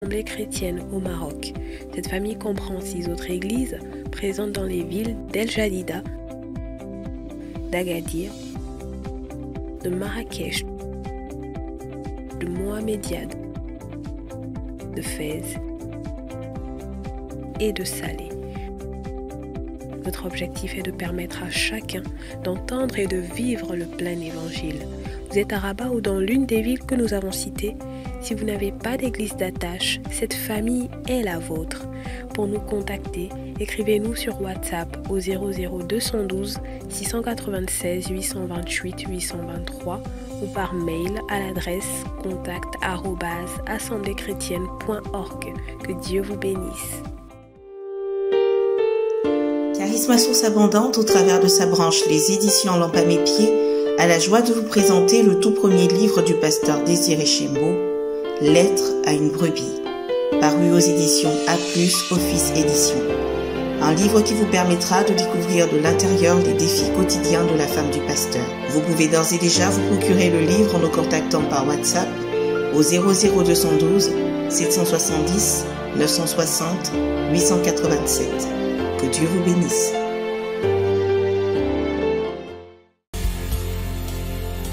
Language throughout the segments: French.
Assemblée chrétienne au Maroc. Cette famille comprend 6 autres églises présentes dans les villes d'El Jadida, d'Agadir, de Marrakech, de Mohammedia, de Fès et de Salé. Notre objectif est de permettre à chacun d'entendre et de vivre le plein évangile. Vous êtes à Rabat ou dans l'une des villes que nous avons citées. Si vous n'avez pas d'église d'attache, cette famille est la vôtre. Pour nous contacter, écrivez-nous sur WhatsApp au 00212 696 828 823 ou par mail à l'adresse contact@assembléechrétienne.org. Que Dieu vous bénisse. Charisme à source abondante, au travers de sa branche Les Éditions Lampe à mes pieds, a la joie de vous présenter le tout premier livre du pasteur Désiré Chembo, Lettre à une brebis, paru aux éditions A+, Office Édition. Un livre qui vous permettra de découvrir de l'intérieur les défis quotidiens de la femme du pasteur. Vous pouvez d'ores et déjà vous procurer le livre en nous contactant par WhatsApp au 00212 770 960 887. Que Dieu vous bénisse.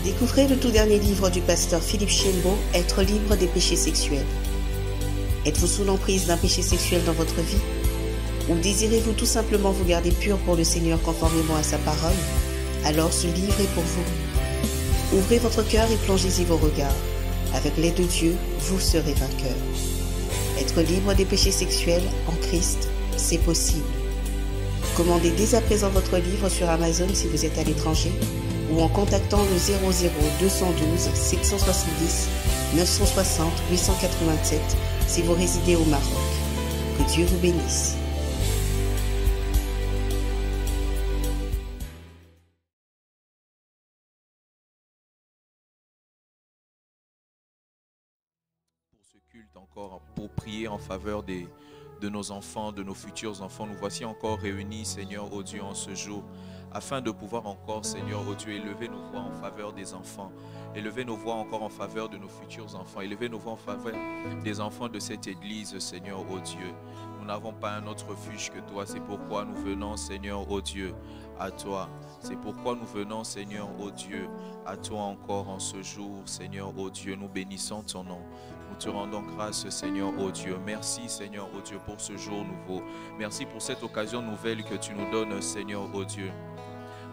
Découvrez le tout dernier livre du pasteur Philippe Chembo, Être libre des péchés sexuels. Êtes-vous sous l'emprise d'un péché sexuel dans votre vie? Ou désirez-vous tout simplement vous garder pur pour le Seigneur conformément à sa parole? Alors ce livre est pour vous. Ouvrez votre cœur et plongez-y vos regards. Avec l'aide de Dieu, vous serez vainqueur. Être libre des péchés sexuels en Christ, c'est possible. Commandez dès à présent votre livre sur Amazon si vous êtes à l'étranger ou en contactant le 00212 770 960 887 si vous résidez au Maroc. Que Dieu vous bénisse. Pour ce culte encore, pour prier en faveur de nos enfants, de nos futurs enfants, nous voici encore réunis, Seigneur, oh Dieu, en ce jour, afin de pouvoir encore, Seigneur, oh Dieu, élever nos voix en faveur des enfants, élever nos voix encore en faveur de nos futurs enfants, élever nos voix en faveur des enfants de cette église, Seigneur, oh Dieu. Nous n'avons pas un autre refuge que toi, c'est pourquoi nous venons, Seigneur, oh Dieu, à toi. C'est pourquoi nous venons, Seigneur, oh Dieu, à toi encore en ce jour, Seigneur, oh Dieu, nous bénissons ton nom. Nous te rendons grâce, Seigneur, oh Dieu. Merci, Seigneur, oh Dieu, pour ce jour nouveau. Merci pour cette occasion nouvelle que tu nous donnes, Seigneur, oh Dieu,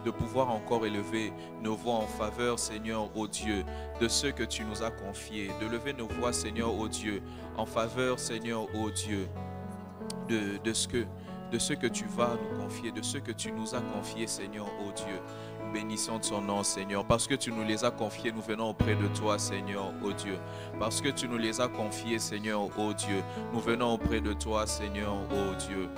de pouvoir encore élever nos voix en faveur, Seigneur, oh Dieu, de ceux que tu nous as confiés. De lever nos voix, Seigneur, oh Dieu, en faveur, Seigneur, oh Dieu, de ce que tu vas nous confier, de ce que tu nous as confié, Seigneur, oh Dieu. Nous bénissons ton nom, Seigneur, parce que tu nous les as confiés, nous venons auprès de toi, Seigneur, oh Dieu. Parce que tu nous les as confiés, Seigneur, oh Dieu, nous venons auprès de toi, Seigneur, oh Dieu.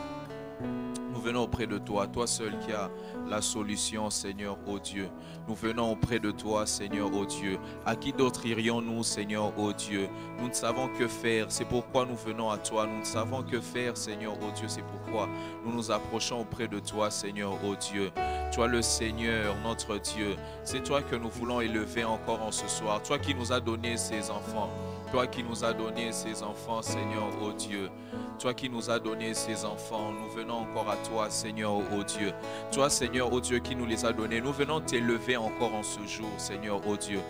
Nous venons auprès de toi, toi seul qui as la solution, Seigneur, oh Dieu. Nous venons auprès de toi, Seigneur, oh Dieu. À qui d'autre irions-nous, Seigneur, oh Dieu? Nous ne savons que faire, c'est pourquoi nous venons à toi. Nous ne savons que faire, Seigneur, oh Dieu, c'est pourquoi nous nous approchons auprès de toi, Seigneur, oh Dieu. Toi le Seigneur, notre Dieu, c'est toi que nous voulons élever encore en ce soir. Toi qui nous as donné ces enfants. Toi qui nous as donné ces enfants, Seigneur, oh Dieu. Toi qui nous as donné ces enfants, nous venons encore à toi, Seigneur, oh Dieu. Toi, Seigneur, oh Dieu, qui nous les a donnés, nous venons t'élever encore en ce jour, Seigneur, oh Dieu.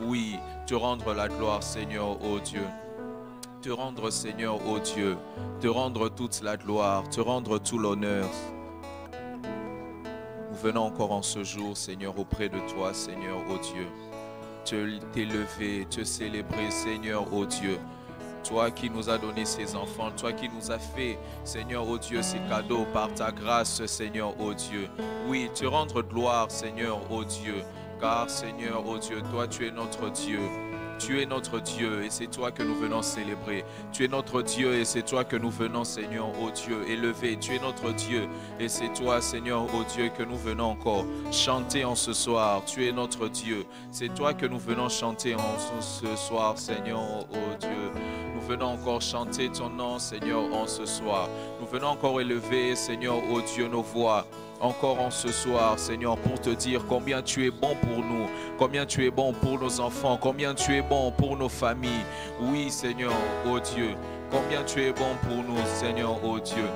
Oui, te rendre la gloire, Seigneur, oh Dieu. Te rendre, Seigneur, oh Dieu. Te rendre toute la gloire, te rendre tout l'honneur. Nous venons encore en ce jour, Seigneur, auprès de toi, Seigneur, oh Dieu. T'élever, te célébrer, Seigneur, oh Dieu. Toi qui nous as donné ces enfants, toi qui nous as fait, Seigneur, oh Dieu, ces cadeaux par ta grâce, Seigneur, oh Dieu. Oui, te rendre gloire, Seigneur, oh Dieu. Car, Seigneur, oh Dieu, toi, tu es notre Dieu. Tu es notre Dieu et c'est toi que nous venons célébrer. Tu es notre Dieu et c'est toi que nous venons, Seigneur, oh Dieu, élever. Tu es notre Dieu et c'est toi, Seigneur, oh Dieu, que nous venons encore chanter en ce soir. Tu es notre Dieu. C'est toi que nous venons chanter en ce soir, Seigneur, oh Dieu. Nous venons encore chanter ton nom, Seigneur, en ce soir. Nous venons encore élever, Seigneur, oh Dieu, nos voix. Encore en ce soir, Seigneur, pour te dire combien tu es bon pour nous, combien tu es bon pour nos enfants, combien tu es bon pour nos familles. Oui, Seigneur, oh Dieu, Combien tu es bon pour nous, Seigneur, ô Dieu.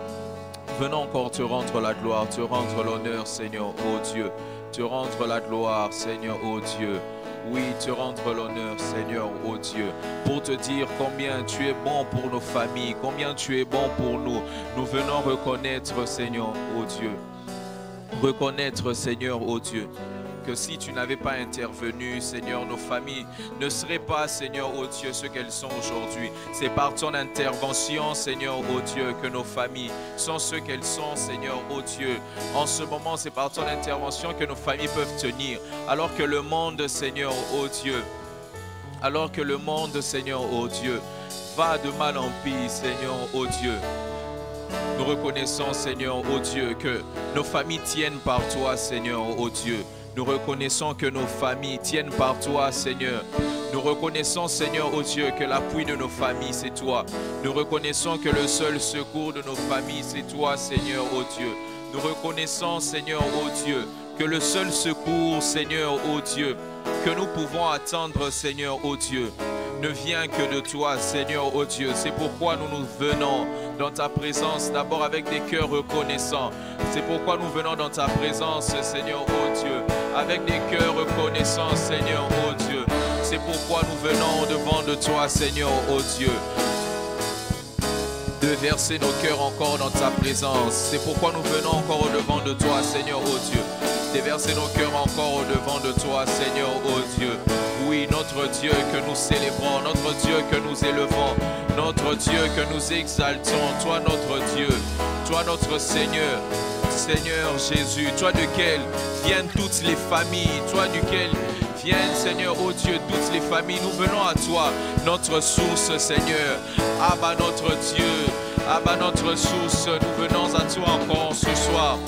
Venons encore te rendre la gloire, te rendre l'honneur, Seigneur, ô Dieu. Te rendre la gloire, Seigneur, ô Dieu. Oui, te rendre l'honneur, Seigneur, ô Dieu. Pour te dire combien tu es bon pour nos familles, combien tu es bon pour nous. Nous venons reconnaître, Seigneur, ô Dieu. Reconnaître, Seigneur, ô Dieu, que si tu n'avais pas intervenu, Seigneur, nos familles ne seraient pas, Seigneur, ô Dieu, ce qu'elles sont aujourd'hui. C'est par ton intervention, Seigneur, ô Dieu, que nos familles sont ce qu'elles sont, Seigneur, ô Dieu. En ce moment, c'est par ton intervention que nos familles peuvent tenir. Alors que le monde, Seigneur, ô Dieu, alors que le monde, Seigneur, ô Dieu, va de mal en pis, Seigneur, ô Dieu. Nous reconnaissons, Seigneur, ô Dieu, que nos familles tiennent par toi, Seigneur, ô Dieu. Nous reconnaissons que nos familles tiennent par toi, Seigneur. Nous reconnaissons, Seigneur, ô Dieu, que l'appui de nos familles, c'est toi. Nous reconnaissons que le seul secours de nos familles, c'est toi, Seigneur, ô Dieu. Nous reconnaissons, Seigneur, ô Dieu, que le seul secours, Seigneur, ô Dieu, que nous pouvons attendre, Seigneur, ô Dieu, ne vient que de toi, Seigneur, ô Dieu. C'est pourquoi nous venons dans ta présence, d'abord avec des cœurs reconnaissants. C'est pourquoi nous venons dans ta présence, Seigneur, ô Dieu, avec des cœurs reconnaissants, Seigneur, ô Dieu. C'est pourquoi nous venons devant de toi, Seigneur, ô Dieu, de verser nos cœurs encore dans ta présence. C'est pourquoi nous venons encore au-devant de toi, Seigneur, ô Dieu. Déverser nos cœurs encore au-devant de toi, Seigneur, ô Dieu. Oui, notre Dieu que nous célébrons, notre Dieu que nous élevons, notre Dieu que nous exaltons, toi notre Dieu, toi notre Seigneur, Seigneur Jésus, toi duquel viennent toutes les familles, toi duquel viennent, Seigneur, ô Dieu, toutes les familles. Nous venons à toi, notre source, Seigneur. Abba, notre Dieu, Abba, notre source, nous venons à toi encore ce soir.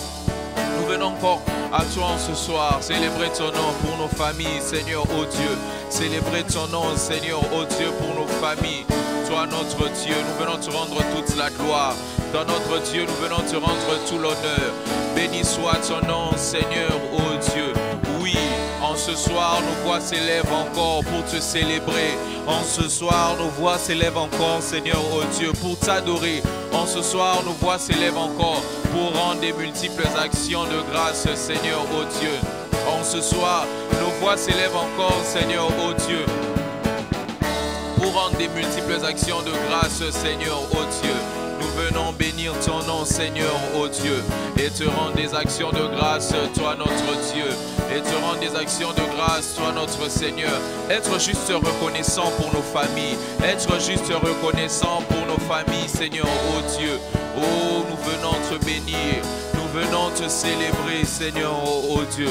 Nous venons encore à toi ce soir, célébrer ton nom pour nos familles, Seigneur, ô Dieu. Célébrer ton nom, Seigneur, ô Dieu, pour nos familles. Toi, notre Dieu, nous venons te rendre toute la gloire. Dans notre Dieu, nous venons te rendre tout l'honneur. Béni soit ton nom, Seigneur, ô Dieu. Oui, en ce soir, nos voix s'élèvent encore pour te célébrer. En ce soir, nos voix s'élèvent encore, Seigneur, ô Dieu, pour t'adorer. En ce soir, nos voix s'élèvent encore pour rendre des multiples actions de grâce, Seigneur, ô Dieu. En ce soir, nos voix s'élèvent encore, Seigneur, ô Dieu, pour rendre des multiples actions de grâce, Seigneur, ô Dieu. Nous venons bénir ton nom, Seigneur, ô Dieu, et te rendre des actions de grâce, toi notre Dieu, et te rendre des actions de grâce, toi notre Seigneur. Être juste reconnaissant pour nos familles, être juste reconnaissant pour nos familles, Seigneur, ô Dieu. Oh, nous venons te bénir, nous venons te célébrer, Seigneur, ô Dieu.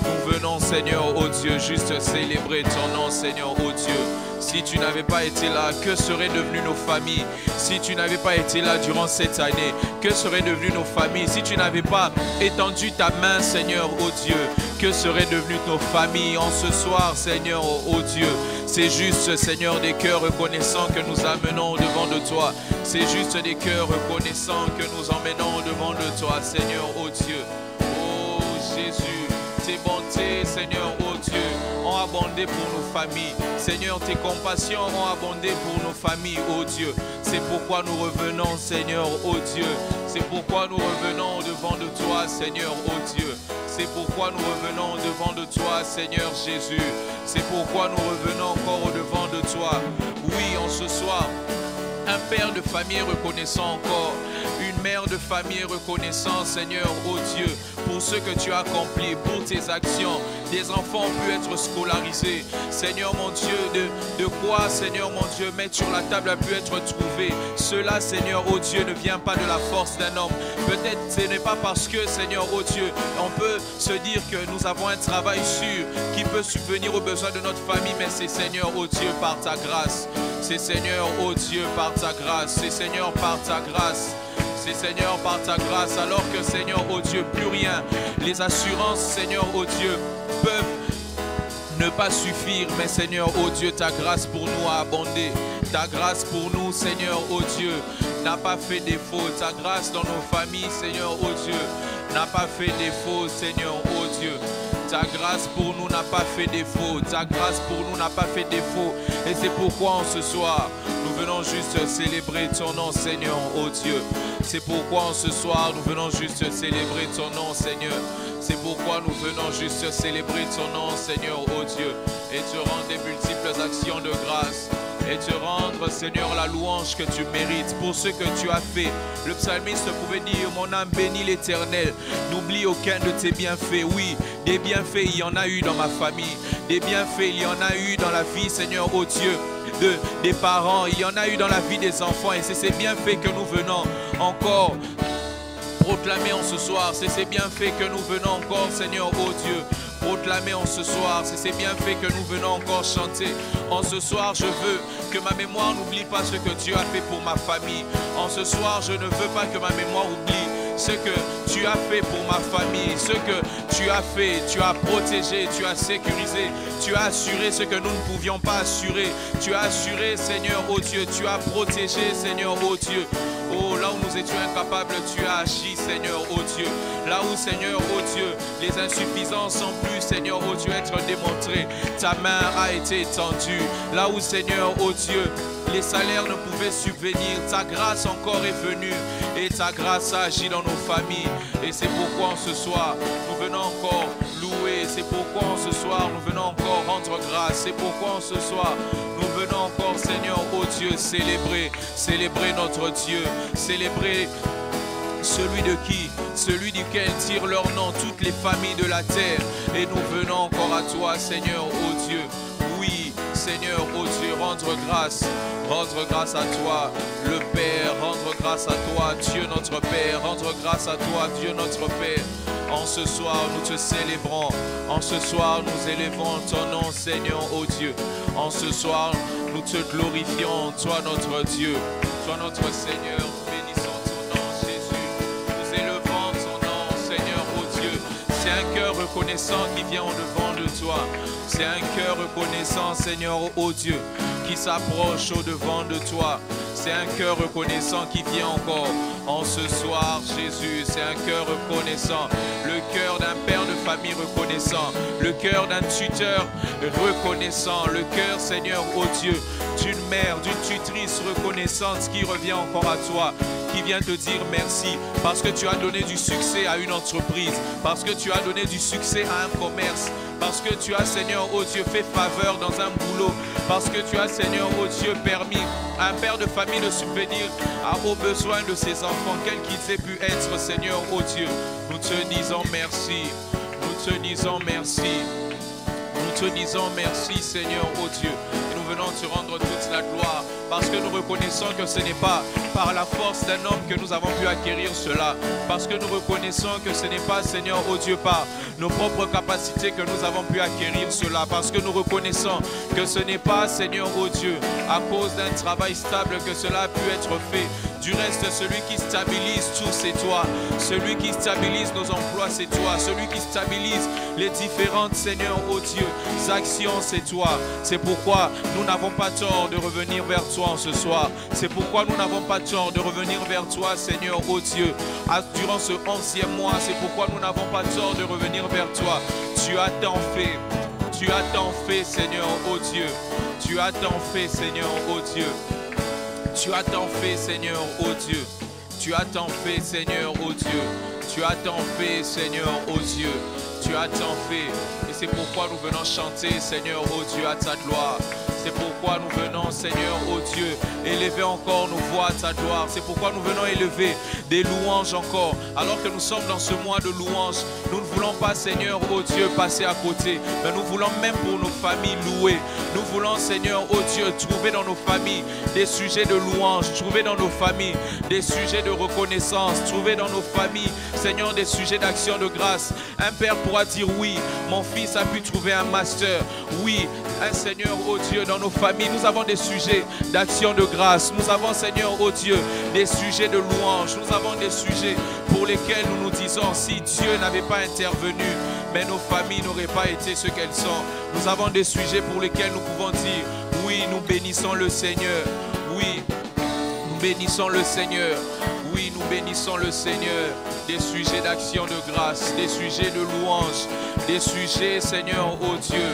Nous venons, Seigneur, ô Dieu, juste célébrer ton nom, Seigneur, ô Dieu. Si tu n'avais pas été là, que seraient devenues nos familles? Si tu n'avais pas été là durant cette année, que seraient devenues nos familles? Si tu n'avais pas étendu ta main, Seigneur, ô Dieu, que seraient devenues nos familles en ce soir, Seigneur, ô Dieu? C'est juste, Seigneur, des cœurs reconnaissants que nous amenons devant de toi. C'est juste des cœurs reconnaissants que nous emmenons devant de toi, Seigneur, ô Dieu. Oh Jésus, tes bontés, Seigneur, ô Dieu, ont abondé pour nos familles. Seigneur, tes compassions ont abondé pour nos familles, ô Dieu. C'est pourquoi nous revenons, Seigneur, ô Dieu. C'est pourquoi nous revenons devant de toi, Seigneur, ô Dieu. C'est pourquoi nous revenons devant de toi, Seigneur Jésus. C'est pourquoi nous revenons encore au devant de toi. Oui, en ce soir, un père de famille reconnaissant encore, une mère de famille reconnaissant, Seigneur, ô Dieu, pour ce que tu as accompli, pour tes actions. Des enfants ont pu être scolarisés. Seigneur, mon Dieu, de quoi, Seigneur, mon Dieu, mettre sur la table a pu être trouvé. Cela, Seigneur, ô Dieu, ne vient pas de la force d'un homme. Peut-être ce n'est pas parce que, Seigneur, ô Dieu, on peut se dire que nous avons un travail sûr qui peut subvenir aux besoins de notre famille, mais c'est, Seigneur, ô Dieu, par ta grâce. C'est, Seigneur, ô Dieu, par ta grâce. C'est, Seigneur, par ta grâce. C'est, Seigneur, par ta grâce. Alors que, Seigneur, ô Dieu, plus rien. Les assurances, Seigneur, ô Dieu, peuvent ne pas suffire. Mais, Seigneur, ô Dieu, ta grâce pour nous a abondé. Ta grâce pour nous, Seigneur, ô Dieu, n'a pas fait défaut. Ta grâce dans nos familles, Seigneur, ô Dieu, n'a pas fait défaut, Seigneur, ô Dieu. Ta grâce pour nous n'a pas fait défaut. Ta grâce pour nous n'a pas fait défaut. Et c'est pourquoi en ce soir, nous venons juste célébrer ton nom, Seigneur, oh Dieu. C'est pourquoi en ce soir, nous venons juste célébrer ton nom, Seigneur. C'est pourquoi nous venons juste célébrer ton nom, Seigneur, oh Dieu. Et te rendre des multiples actions de grâce. Et te rendre, Seigneur, la louange que tu mérites pour ce que tu as fait. Le psalmiste pouvait dire, mon âme bénit l'Éternel. N'oublie aucun de tes bienfaits. Oui, des bienfaits, il y en a eu dans ma famille. Des bienfaits, il y en a eu dans la vie, Seigneur, oh Dieu, des parents. Il y en a eu dans la vie des enfants. Et c'est ces bienfaits que nous venons encore proclamer en ce soir. C'est ces bienfaits que nous venons encore, Seigneur, oh Dieu, proclamer en ce soir. C'est ces bienfaits que nous venons encore chanter. En ce soir, je veux que ma mémoire n'oublie pas ce que Dieu a fait pour ma famille. En ce soir, je ne veux pas que ma mémoire oublie ce que tu as fait pour ma famille, ce que tu as fait, tu as protégé, tu as sécurisé, tu as assuré ce que nous ne pouvions pas assurer. Tu as assuré, Seigneur, oh Dieu, tu as protégé, Seigneur, oh Dieu. Oh, là où nous étions incapables, tu as agi, Seigneur, oh Dieu. Là où, Seigneur, oh Dieu, les insuffisances sont plus, Seigneur, oh Dieu, être démontrées. Ta main a été tendue. Là où, Seigneur, oh Dieu, les salaires ne pouvaient subvenir, ta grâce encore est venue et ta grâce a agi dans nos familles. Et c'est pourquoi en ce soir, nous venons encore louer. C'est pourquoi en ce soir, nous venons encore rendre grâce. C'est pourquoi en ce soir, nous venons encore, Seigneur, oh Dieu, célébrer notre Dieu, célébrer celui duquel tirent leur nom toutes les familles de la terre. Et nous venons encore à toi, Seigneur, oh Dieu. Oui, Seigneur, oh Dieu, rendre grâce à toi, le Père, rendre grâce à toi, Dieu notre Père, rendre grâce à toi, Dieu notre Père. En ce soir, nous te célébrons. En ce soir, nous élevons ton nom, Seigneur, oh Dieu. En ce soir, nous te glorifions, toi notre Dieu, toi notre Seigneur. Bénissons ton nom, Jésus. Nous élevons ton nom, Seigneur, oh Dieu. C'est un cœur reconnaissant qui vient au-devant de toi. C'est un cœur reconnaissant, Seigneur, oh Dieu, qui s'approche au-devant de toi. C'est un cœur reconnaissant qui vient encore en ce soir, Jésus. C'est un cœur reconnaissant, le cœur d'un père de famille reconnaissant, le cœur d'un tuteur reconnaissant, le cœur, Seigneur, oh Dieu, d'une mère, d'une tutrice reconnaissante qui revient encore à toi, qui vient te dire merci parce que tu as donné du succès à une entreprise, parce que tu as donné du succès à un commerce, parce que tu as, Seigneur, oh Dieu, fait faveur dans un boulot, parce que tu as, Seigneur, oh Dieu, permis à un père de famille de subvenir aux besoins de ses enfants, quels qu'ils aient pu être, Seigneur, oh Dieu. Nous te disons merci, nous te disons merci, nous te disons merci, Seigneur, oh Dieu. Et nous venons te rendre toute la gloire, parce que nous reconnaissons que ce n'est pas par la force d'un homme que nous avons pu acquérir cela, parce que nous reconnaissons que ce n'est pas, Seigneur, oh Dieu, par nos propres capacités que nous avons pu acquérir cela, parce que nous reconnaissons que ce n'est pas, Seigneur, oh Dieu, à cause d'un travail stable que cela a pu être fait. Du reste, celui qui stabilise tout, c'est toi. Celui qui stabilise nos emplois, c'est toi. Celui qui stabilise les différentes, Seigneur, oh Dieu, actions, c'est toi. C'est pourquoi nous n'avons pas tort de revenir vers toi en ce soir. C'est pourquoi nous n'avons pas tort de revenir vers toi, Seigneur, oh Dieu. Durant ce 11e mois, c'est pourquoi nous n'avons pas tort de revenir vers toi. Tu as tant fait. Tu as tant fait, Seigneur, oh Dieu. Tu as tant fait, Seigneur, oh Dieu. Tu as tant fait, Seigneur, oh Dieu. Tu as tant fait, Seigneur, oh Dieu. Tu as tant fait, Seigneur, oh Dieu. Tu as tant fait. Et c'est pourquoi nous venons chanter, Seigneur, oh Dieu, à ta gloire. C'est pourquoi nous venons, Seigneur, oh Dieu, élever encore nos voix à ta gloire. C'est pourquoi nous venons élever des louanges encore. Alors que nous sommes dans ce mois de louanges, nous ne voulons pas, Seigneur, oh Dieu, passer à côté. Mais nous voulons même pour nos familles louer. Nous voulons, Seigneur, oh Dieu, trouver dans nos familles des sujets de louange. Trouver dans nos familles des sujets de reconnaissance. Trouver dans nos familles, Seigneur, des sujets d'action de grâce. Un père pourra dire oui, mon fils a pu trouver un master. Oui, un Seigneur, oh Dieu, dans nos familles, nous avons des sujets d'action de grâce. Nous avons, Seigneur, oh Dieu, des sujets de louange. Nous avons des sujets pour lesquels nous nous disons, si Dieu n'avait pas intervenu, mais nos familles n'auraient pas été ce qu'elles sont. Nous avons des sujets pour lesquels nous pouvons dire, oui, nous bénissons le Seigneur. Oui, nous bénissons le Seigneur. Oui, nous bénissons le Seigneur. Des sujets d'action de grâce, des sujets de louange, des sujets, Seigneur, oh Dieu,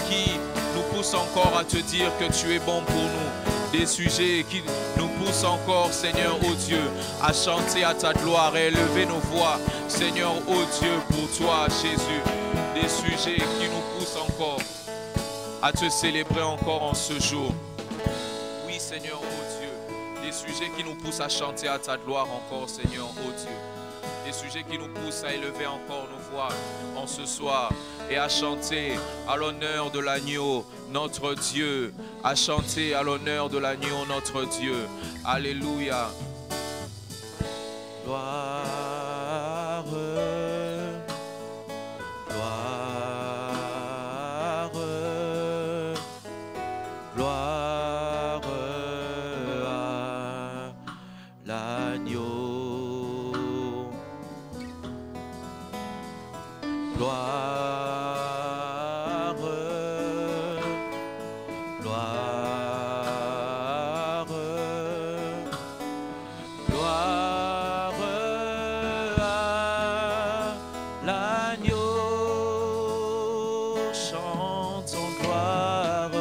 qui nous poussent encore à te dire que tu es bon pour nous, Des sujets qui nous poussent encore, Seigneur, oh Dieu, à chanter à ta gloire et élever nos voix, Seigneur, oh Dieu, pour toi, Jésus. Des sujets qui nous poussent encore à te célébrer encore en ce jour. Oui, Seigneur, oh Dieu, des sujets qui nous poussent à chanter à ta gloire encore, Seigneur, oh Dieu. Des sujets qui nous poussent à élever encore nos voix en ce soir et à chanter à l'honneur de l'agneau, notre Dieu, à chanter à l'honneur de l'agneau, notre Dieu. Alléluia. Gloire, gloire, gloire à l'agneau. Gloire, gloire, gloire à l'agneau, chantons gloire.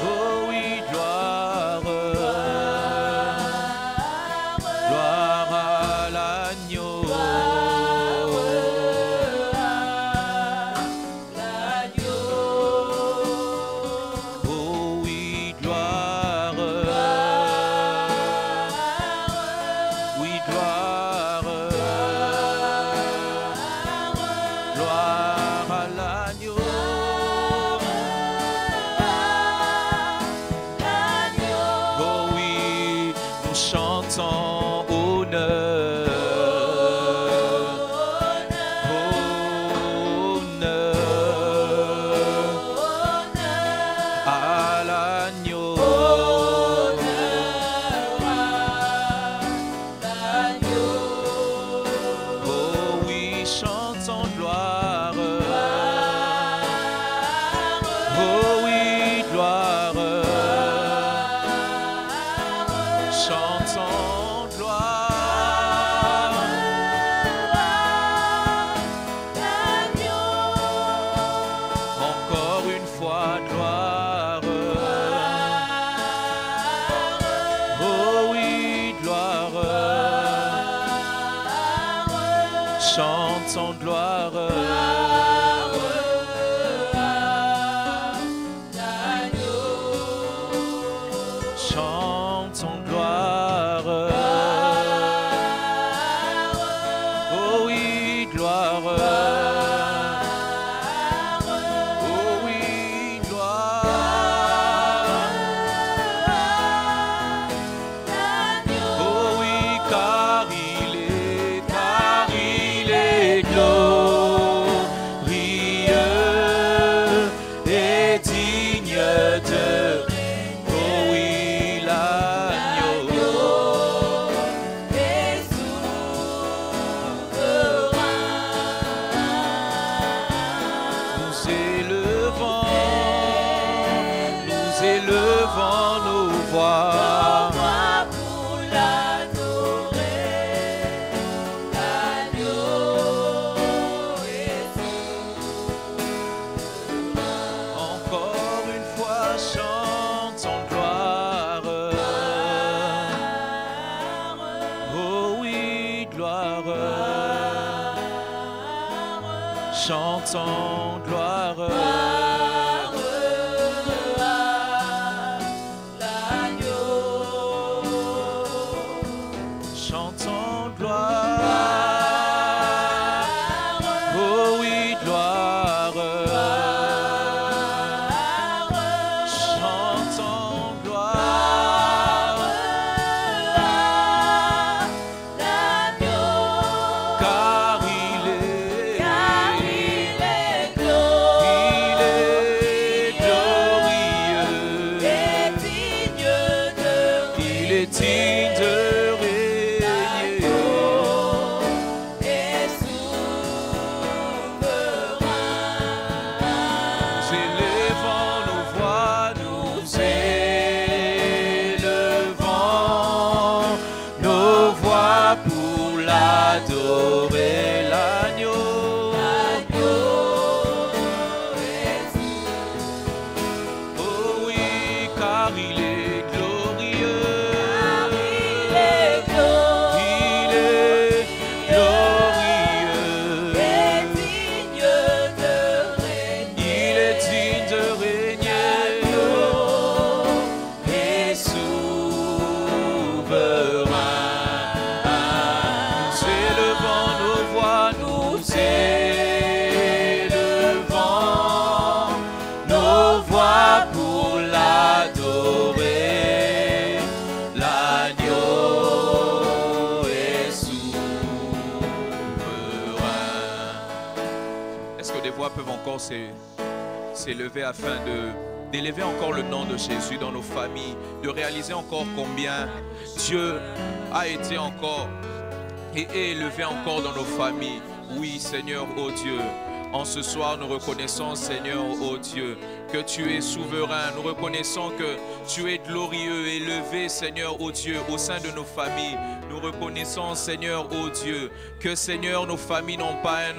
Oh oui, gloire, gloire à l'agneau. Chantons gloire. Chantons gloire. Oh oui, gloire. Oh oui, gloire. Oh oui, car il est glorieux et digne de. Oh oui, l'agneau est souverain. Nous élevons nos voix. Chantons gloire à l'agneau. Chantons gloire. Oh oui, gloire. Chantons gloire. Car il est digne de régner. Nous élevons nos voix, nous élevons nos voix pour l'adorer, l'agneau. Oh encore s'élever afin d'élever encore le nom de Jésus dans nos familles, de réaliser encore combien Dieu a été encore et est élevé encore dans nos familles. Oui, Seigneur, oh Dieu, en ce soir, nous reconnaissons, Seigneur, oh Dieu, que tu es souverain. Nous reconnaissons que tu es glorieux, élevé, Seigneur, oh Dieu, au sein de nos familles. Nous reconnaissons, Seigneur, oh Dieu, que, Seigneur, nos familles n'ont pas un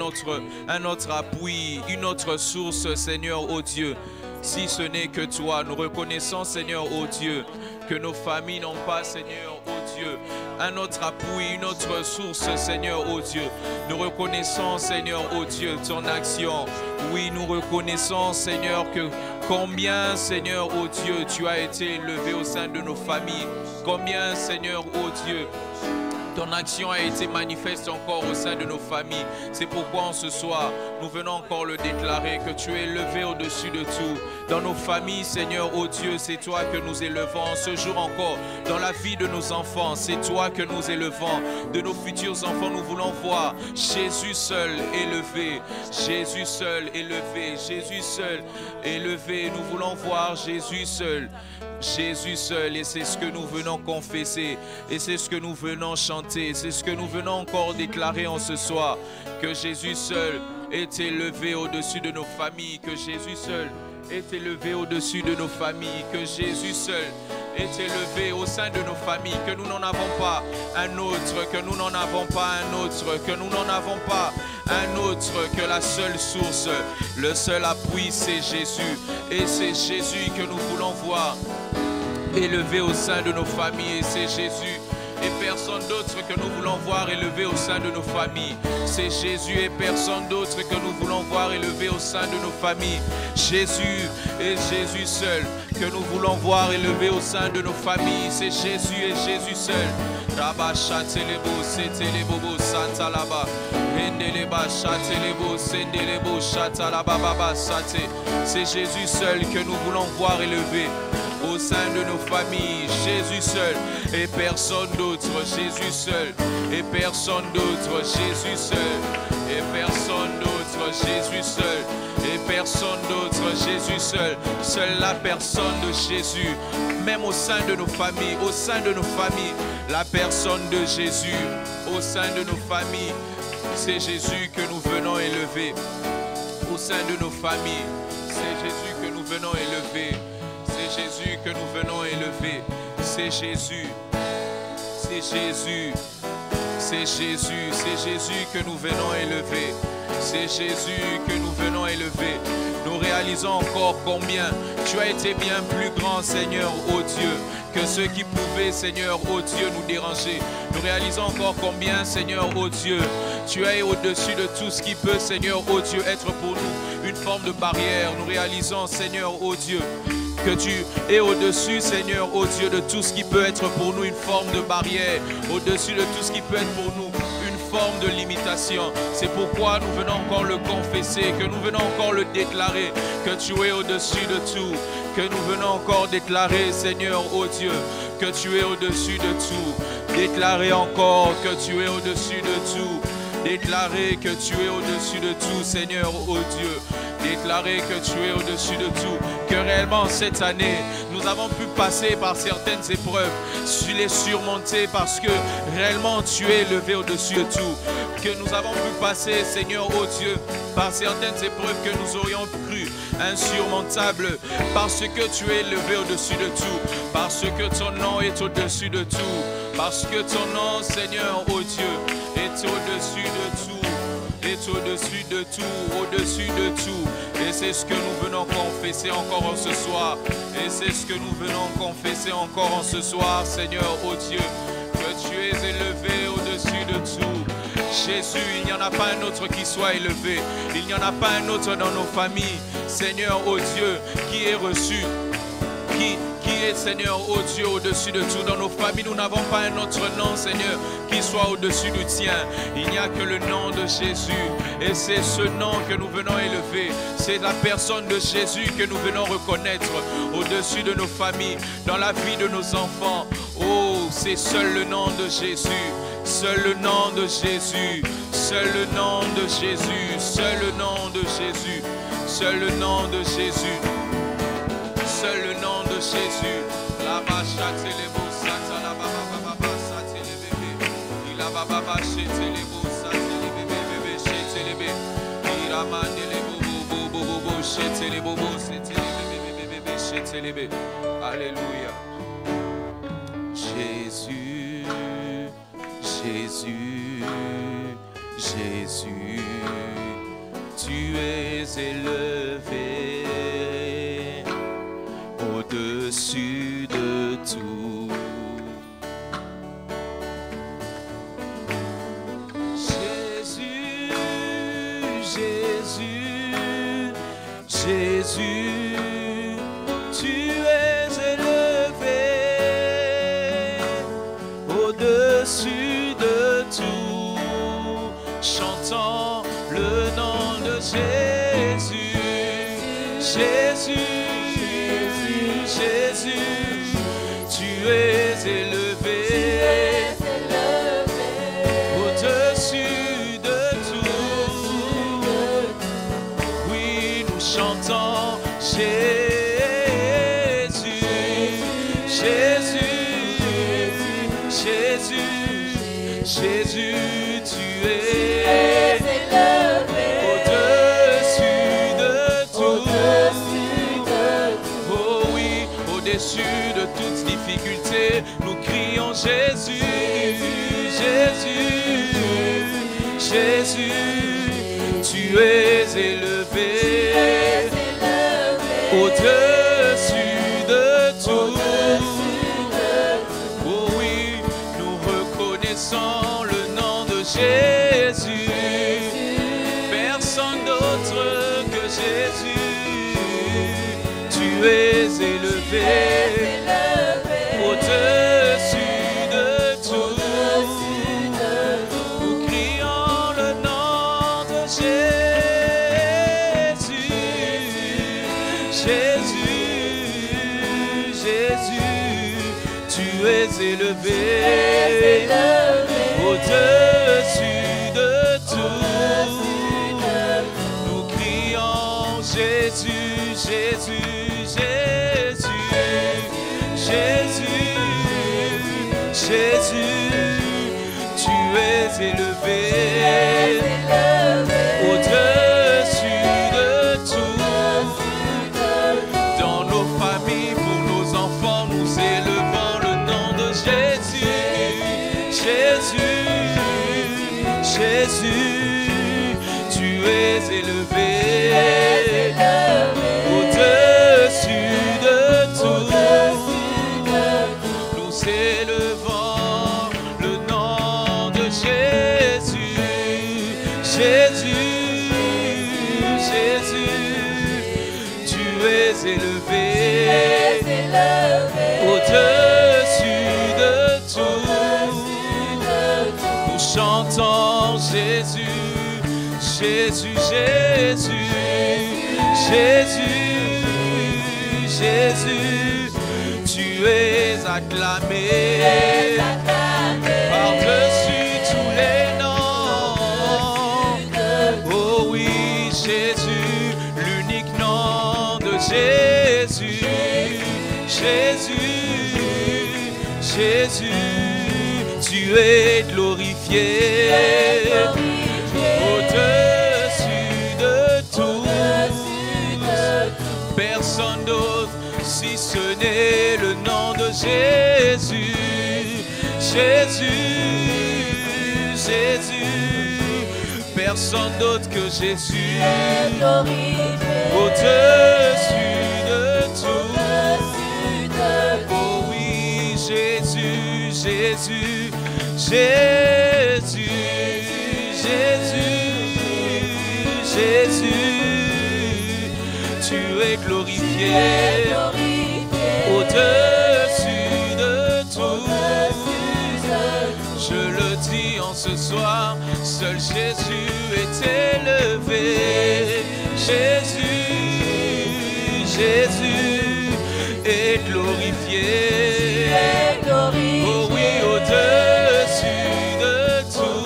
autre appui, une autre source, Seigneur, oh Dieu, si ce n'est que toi. Nous reconnaissons, Seigneur, oh Dieu, que nos familles n'ont pas, Seigneur, oh Dieu, un autre appui, une autre source, Seigneur, oh Dieu. Nous reconnaissons, Seigneur, oh Dieu, ton action. Oui, nous reconnaissons, Seigneur, que combien, Seigneur, oh Dieu, tu as été élevé au sein de nos familles. Combien, Seigneur, oh Dieu, ton action a été manifeste encore au sein de nos familles. C'est pourquoi en ce soir, nous venons encore le déclarer, que tu es élevé au-dessus de tout. Dans nos familles, Seigneur, oh Dieu, c'est toi que nous élevons. Ce jour encore, dans la vie de nos enfants, c'est toi que nous élevons. De nos futurs enfants, nous voulons voir Jésus seul élevé. Jésus seul élevé. Jésus seul élevé. Nous voulons voir Jésus seul. Jésus seul, et c'est ce que nous venons confesser, et c'est ce que nous venons chanter, c'est ce que nous venons encore déclarer en ce soir, que Jésus seul est élevé au-dessus de nos familles, que Jésus seul est élevé au-dessus de nos familles, que Jésus seul est élevé au sein de nos familles, que nous n'en avons pas un autre, que nous n'en avons pas un autre, que nous n'en avons pas un autre, que la seule source, le seul appui, c'est Jésus, et c'est Jésus que nous voulons voir élevé au sein de nos familles, et c'est Jésus et personne d'autre que nous voulons voir élevé au sein de nos familles. C'est Jésus et personne d'autre que nous voulons voir élevé au sein de nos familles. Jésus et Jésus seul que nous voulons voir élevé au sein de nos familles. C'est Jésus et Jésus seul. C'est Jésus seul que nous voulons voir élevé au sein de nos familles. Jésus seul et personne d'autre. Jésus seul et personne d'autre. Jésus seul et personne d'autre. Jésus seul et personne d'autre. Jésus seul. Seule la personne de Jésus. Même au sein de nos familles. Au sein de nos familles. La personne de Jésus. Au sein de nos familles. C'est Jésus que nous venons élever. Au sein de nos familles. C'est Jésus que nous venons élever. C'est Jésus que nous venons élever. C'est Jésus. C'est Jésus. C'est Jésus. C'est Jésus que nous venons élever. C'est Jésus que nous venons élever. Nous réalisons encore combien tu as été bien plus grand, Seigneur, ô Dieu, que ceux qui pouvaient, Seigneur, ô Dieu, nous déranger. Nous réalisons encore combien, Seigneur, ô Dieu, tu es au-dessus de tout ce qui peut, Seigneur, ô Dieu, être pour nous une forme de barrière. Nous réalisons, Seigneur, ô Dieu, que tu es au-dessus, Seigneur, ô Dieu, de tout ce qui peut être pour nous une forme de barrière, au-dessus de tout ce qui peut être pour nous une forme de limitation. C'est pourquoi nous venons encore le confesser, que nous venons encore le déclarer, que tu es au-dessus de tout, que nous venons encore déclarer, Seigneur, ô Dieu, que tu es au-dessus de tout. Déclarer encore que tu es au-dessus de tout. Déclarer que tu es au-dessus de tout, Seigneur, ô Dieu. Déclarer que tu es au-dessus de tout. Que réellement cette année, nous avons pu passer par certaines épreuves, les surmonter parce que réellement tu es élevé au-dessus de tout. Que nous avons pu passer, Seigneur, ô Dieu, par certaines épreuves que nous aurions cru insurmontables, parce que tu es élevé au-dessus de tout, parce que ton nom est au-dessus de tout, parce que ton nom, Seigneur, ô Dieu, est au-dessus de tout. Est au-dessus de tout, au-dessus de tout. Et c'est ce que nous venons confesser encore en ce soir. Et c'est ce que nous venons confesser encore en ce soir, Seigneur, ô Dieu, que tu es élevé au-dessus de tout. Jésus, il n'y en a pas un autre qui soit élevé. Il n'y en a pas un autre dans nos familles, Seigneur, ô Dieu, qui est reçu. Qui est, Seigneur, ô Dieu, au-dessus de tout. Dans nos familles, nous n'avons pas un autre nom, Seigneur, qui soit au-dessus du tien. Il n'y a que le nom de Jésus. Et c'est ce nom que nous venons élever. C'est la personne de Jésus que nous venons reconnaître au-dessus de nos familles, dans la vie de nos enfants. Oh, c'est seul le nom de Jésus. Seul le nom de Jésus. Seul le nom de Jésus. Seul le nom de Jésus. Seul le nom de Jésus. Seul le nom de Jésus. La bacha telebo sata la baba baba sata le bébé. Il a baba baché telebo sata le bébé bébé chez telebe. Il a mandé les bobo bobo bobo chez telebo c'était le bébé bébé chez telebe. Alléluia. Jésus, Jésus, Jésus, tu es élevé au-dessus de tout. Jésus, Jésus, Jésus, tu es élevé au-dessus de tout. Chantons le nom de Jésus, Jésus, Jésus, tu es élevé au-dessus de tout. Oui, nous chantons Jésus, Jésus, Jésus, Jésus, tu es au-dessus de tout. Oh oui, au-dessus de toute difficulté, nous crions Jésus, Jésus, Jésus, tu es élevé au-dessus de tout. Oh oui, nous reconnaissons le nom de Jésus. Personne d'autre que Jésus. Tu es élevé au-dessus de tout. Nous crions le nom de Jésus. Jésus, Jésus, tu es élevé au-dessus de tout. Nous crions Jésus, Jésus, Jésus, Jésus, Jésus, tu es élevé au-dessus de tout. Dans nos familles, pour nos enfants, nous élevons le nom de Jésus, Jésus, Jésus, tu es élevé au-dessus de tout. Nous élevons le nom de Jésus, Jésus, Jésus, tu es élevé au-dessus de tout. Nous chantons Jésus, Jésus, Jésus, Jésus, Jésus, tu es acclamé par-dessus tous les noms. Oh oui, Jésus, l'unique nom de Jésus, Jésus, Jésus, tu es glorifié au-dessus de tout. Personne d'autre si ce n'est le nom de Jésus, Jésus, Jésus, personne d'autre que Jésus au-dessus de tout. Oh oui, Jésus, Jésus, Jésus, Jésus, Jésus, tu es glorifié au-dessus de tout. Je le dis en ce soir, seul Jésus est élevé. Jésus, Jésus est glorifié. Oh oui, au-dessus de tout.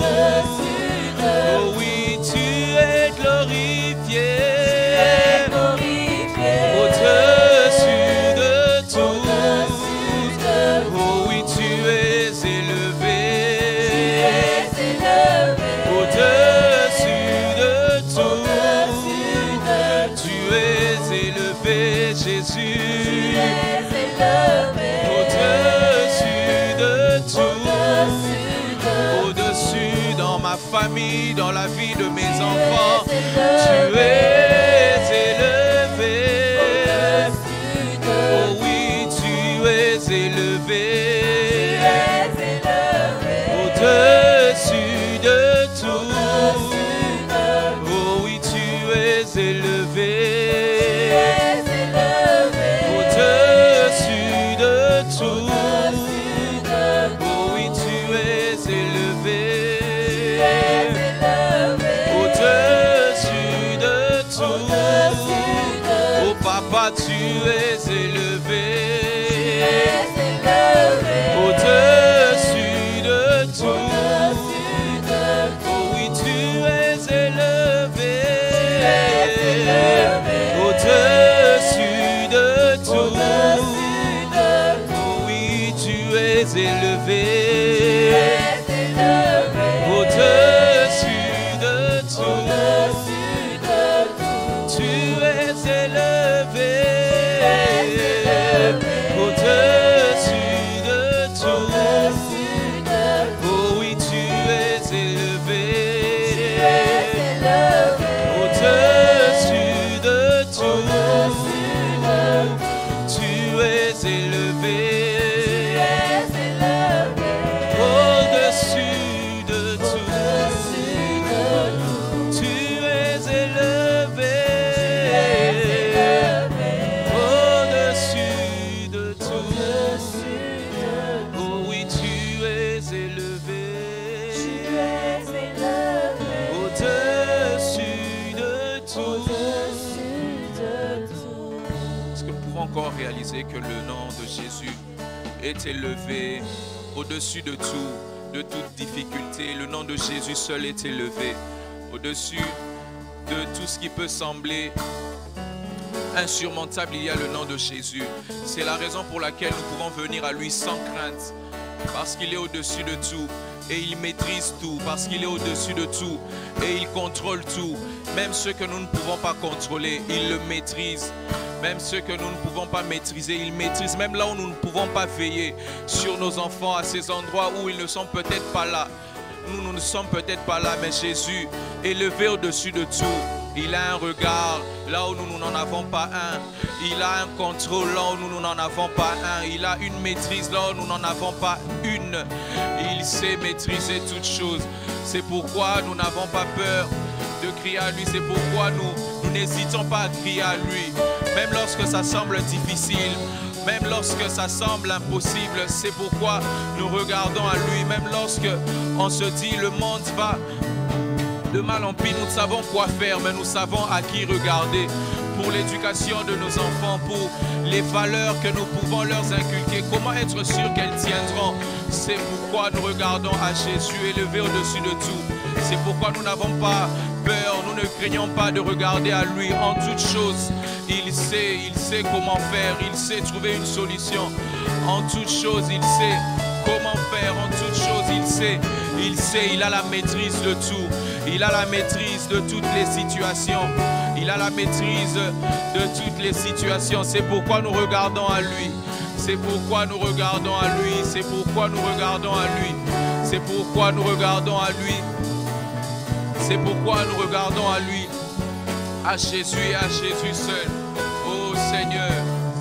Oh oui, tu es glorifié. famille, dans la vie de mes enfants. Tu es élevé. Oh oui, tu es élevé. Au-dessus de tout. Oh oui, tu es élevé. Au-dessus de tout. Oh oui, tu es élevé. Au-dessus de tout. Oh papa, tu es élevé. Au-dessus de tout. Oh oui, tu es élevé. Au-dessus de tout. Oh oui, tu es élevé. Au-dessus de tout. Tu es élevé. Au-dessus de tout. Oh oui, tu es élevé. Au-dessus de tout. Tu es élevé. Au-dessus de tout. Tu es élevé. Au-dessus de tout. Oh oui, tu es élevé. Au-dessus de tout. Est-ce que nous pouvons encore réaliser que le nom de Jésus est élevé au-dessus de tout, de toute difficulté? Le nom de Jésus seul est élevé au-dessus de tout ce qui peut sembler insurmontable. Il y a le nom de Jésus. C'est la raison pour laquelle nous pouvons venir à lui sans crainte, parce qu'il est au-dessus de tout et il maîtrise tout, parce qu'il est au-dessus de tout et il contrôle tout. Même ce que nous ne pouvons pas contrôler, il le maîtrise. Même ce que nous ne pouvons pas maîtriser, il maîtrise. Même là où nous ne pouvons pas veiller sur nos enfants, à ces endroits où ils ne sont peut-être pas là. Nous ne sommes peut-être pas là, mais Jésus, élevé au-dessus de tout, il a un regard là où nous n'en avons pas un. Il a un contrôle là où nous n'en avons pas un. Il a une maîtrise là où nous n'en avons pas une. Il sait maîtriser toutes choses. C'est pourquoi nous n'avons pas peur de crier à lui. C'est pourquoi nous n'hésitons pas à crier à lui. Même lorsque ça semble difficile, même lorsque ça semble impossible, c'est pourquoi nous regardons à lui. Même lorsque on se dit le monde va de mal en pis, nous savons quoi faire, mais nous savons à qui regarder. Pour l'éducation de nos enfants, pour les valeurs que nous pouvons leur inculquer, comment être sûr qu'elles tiendront. C'est pourquoi nous regardons à Jésus élevé au-dessus de tout. C'est pourquoi nous n'avons pas peur, nous ne craignons pas de regarder à lui. En toutes choses, il sait comment faire, il sait trouver une solution. En toutes choses, il sait comment faire. En toutes choses, il a la maîtrise de tout. Il a la maîtrise de toutes les situations. Il a la maîtrise de toutes les situations. C'est pourquoi nous regardons à lui. C'est pourquoi nous regardons à lui. C'est pourquoi nous regardons à lui. C'est pourquoi nous regardons à lui. C'est pourquoi nous regardons à lui. À Jésus et à Jésus seul. Oh Seigneur,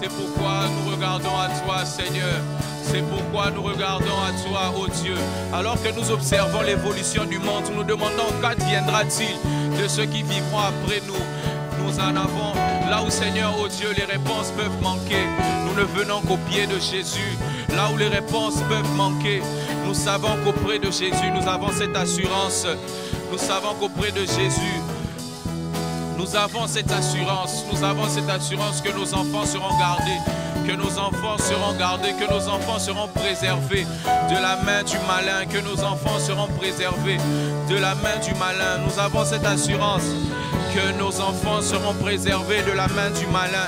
c'est pourquoi nous regardons à toi, Seigneur. C'est pourquoi nous regardons à toi, ô Dieu. Alors que nous observons l'évolution du monde, nous nous demandons qu'adviendra-t-il de ceux qui vivront après nous. Nous en avons là où, Seigneur, ô Dieu, les réponses peuvent manquer. Nous ne venons qu'au pied de Jésus. Là où les réponses peuvent manquer, nous savons qu'auprès de Jésus, nous avons cette assurance. Nous savons qu'auprès de Jésus, nous avons cette assurance. Nous avons cette assurance que nos enfants seront gardés. Que nos enfants seront gardés, que nos enfants seront préservés de la main du malin, que nos enfants seront préservés de la main du malin. Nous avons cette assurance que nos enfants seront préservés de la main du malin,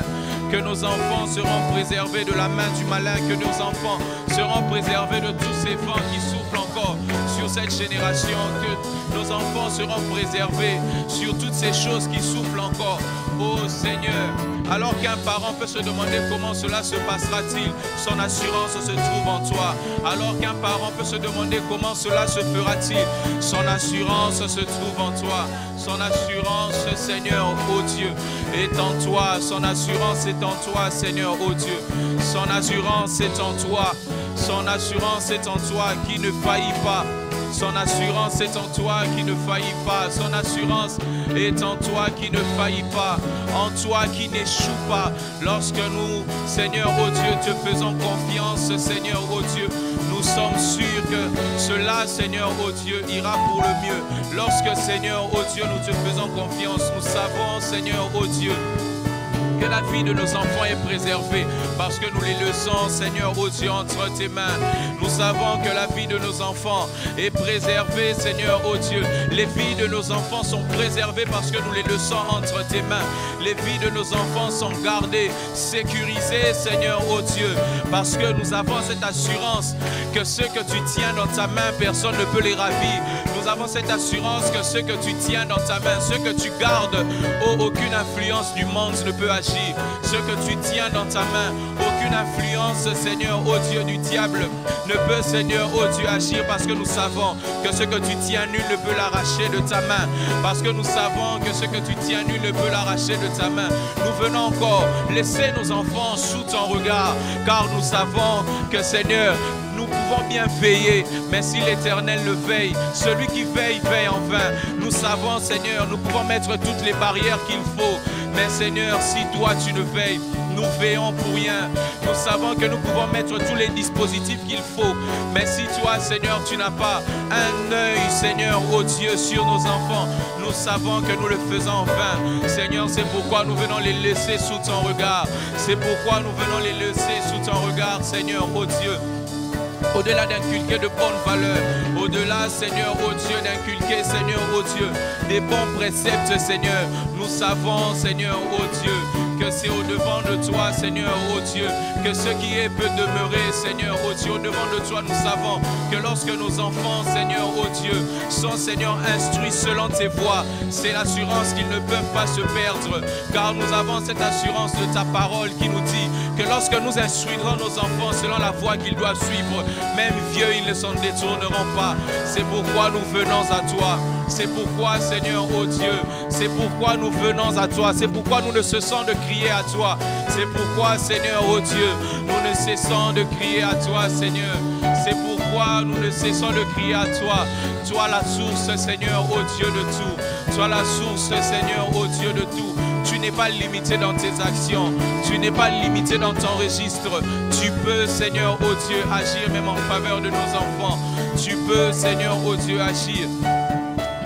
que nos enfants seront préservés de la main du malin, que nos enfants seront préservés de tous ces vents qui soufflent encore sur cette génération, que nos enfants seront préservés sur toutes ces choses qui soufflent encore. Oh Seigneur, Alors qu'un parent peut se demander comment cela se passera-t-il, son assurance se trouve en toi. Alors qu'un parent peut se demander comment cela se fera-t-il, son assurance se trouve en toi. Son assurance, Seigneur, ô Dieu, est en toi. Son assurance est en toi, Seigneur, ô Dieu. Son assurance est en toi. Son assurance est en toi qui ne faillit pas. Son assurance est en toi qui ne faillit pas. Son assurance est en toi qui ne faillit pas. En toi qui n'échoue pas. Lorsque nous, Seigneur, ô Dieu, te faisons confiance, Seigneur, ô Dieu, nous sommes sûrs que cela, Seigneur, ô Dieu, ira pour le mieux. Lorsque, Seigneur, ô Dieu, nous te faisons confiance, nous savons, Seigneur, ô Dieu, que la vie de nos enfants est préservée parce que nous les laissons, Seigneur, ô Dieu, entre tes mains. Nous savons que la vie de nos enfants est préservée, Seigneur, ô Dieu. Les vies de nos enfants sont préservées parce que nous les laissons entre tes mains. Les vies de nos enfants sont gardées, sécurisées, Seigneur, ô Dieu, parce que nous avons cette assurance que ceux que tu tiens dans ta main, personne ne peut les ravir. Nous avons cette assurance que ceux que tu tiens dans ta main, ceux que tu gardes, aucune influence du monde ne peut agir. Ce que tu tiens dans ta main, aucune influence, Seigneur, ô Dieu, du diable ne peut, Seigneur, ô Dieu, agir parce que nous savons que ce que tu tiens, nul ne peut l'arracher de ta main. Parce que nous savons que ce que tu tiens, nul ne peut l'arracher de ta main. Nous venons encore laisser nos enfants sous ton regard, car nous savons que, Seigneur, nous pouvons bien veiller, mais si l'Éternel le veille, celui qui veille, veille en vain. Nous savons, Seigneur, nous pouvons mettre toutes les barrières qu'il faut, mais Seigneur, si toi tu ne veilles, nous veillons pour rien. Nous savons que nous pouvons mettre tous les dispositifs qu'il faut, mais si toi, Seigneur, tu n'as pas un œil, Seigneur, ô Dieu, sur nos enfants, nous savons que nous le faisons en vain. Seigneur, c'est pourquoi nous venons les laisser sous ton regard. C'est pourquoi nous venons les laisser sous ton regard, Seigneur, ô Dieu. Au-delà d'inculquer de bonnes valeurs, au-delà, Seigneur, ô Dieu, d'inculquer, Seigneur, ô Dieu, des bons préceptes, Seigneur, nous savons, Seigneur, ô Dieu, que c'est au-devant de toi, Seigneur, ô Dieu, que ce qui est peut demeurer, Seigneur, ô Dieu, au-devant de toi, nous savons que lorsque nos enfants, Seigneur, ô Dieu, sont, Seigneur, instruits selon tes voies, c'est l'assurance qu'ils ne peuvent pas se perdre, car nous avons cette assurance de ta parole qui nous dit que lorsque nous instruirons nos enfants selon la voie qu'ils doivent suivre, même vieux, ils ne s'en détourneront pas. C'est pourquoi nous venons à toi. C'est pourquoi, Seigneur, ô Dieu, c'est pourquoi nous venons à toi. C'est pourquoi nous ne cessons de crier à toi. C'est pourquoi, Seigneur, ô Dieu, nous ne cessons de crier à toi, Seigneur. C'est pourquoi nous ne cessons de crier à toi. Toi la source, Seigneur, ô Dieu de tout. Toi la source, Seigneur, ô Dieu de tout. Tu n'es pas limité dans tes actions. Tu n'es pas limité dans ton registre. Tu peux, Seigneur, ô Dieu, agir même en faveur de nos enfants. Tu peux, Seigneur, ô Dieu, agir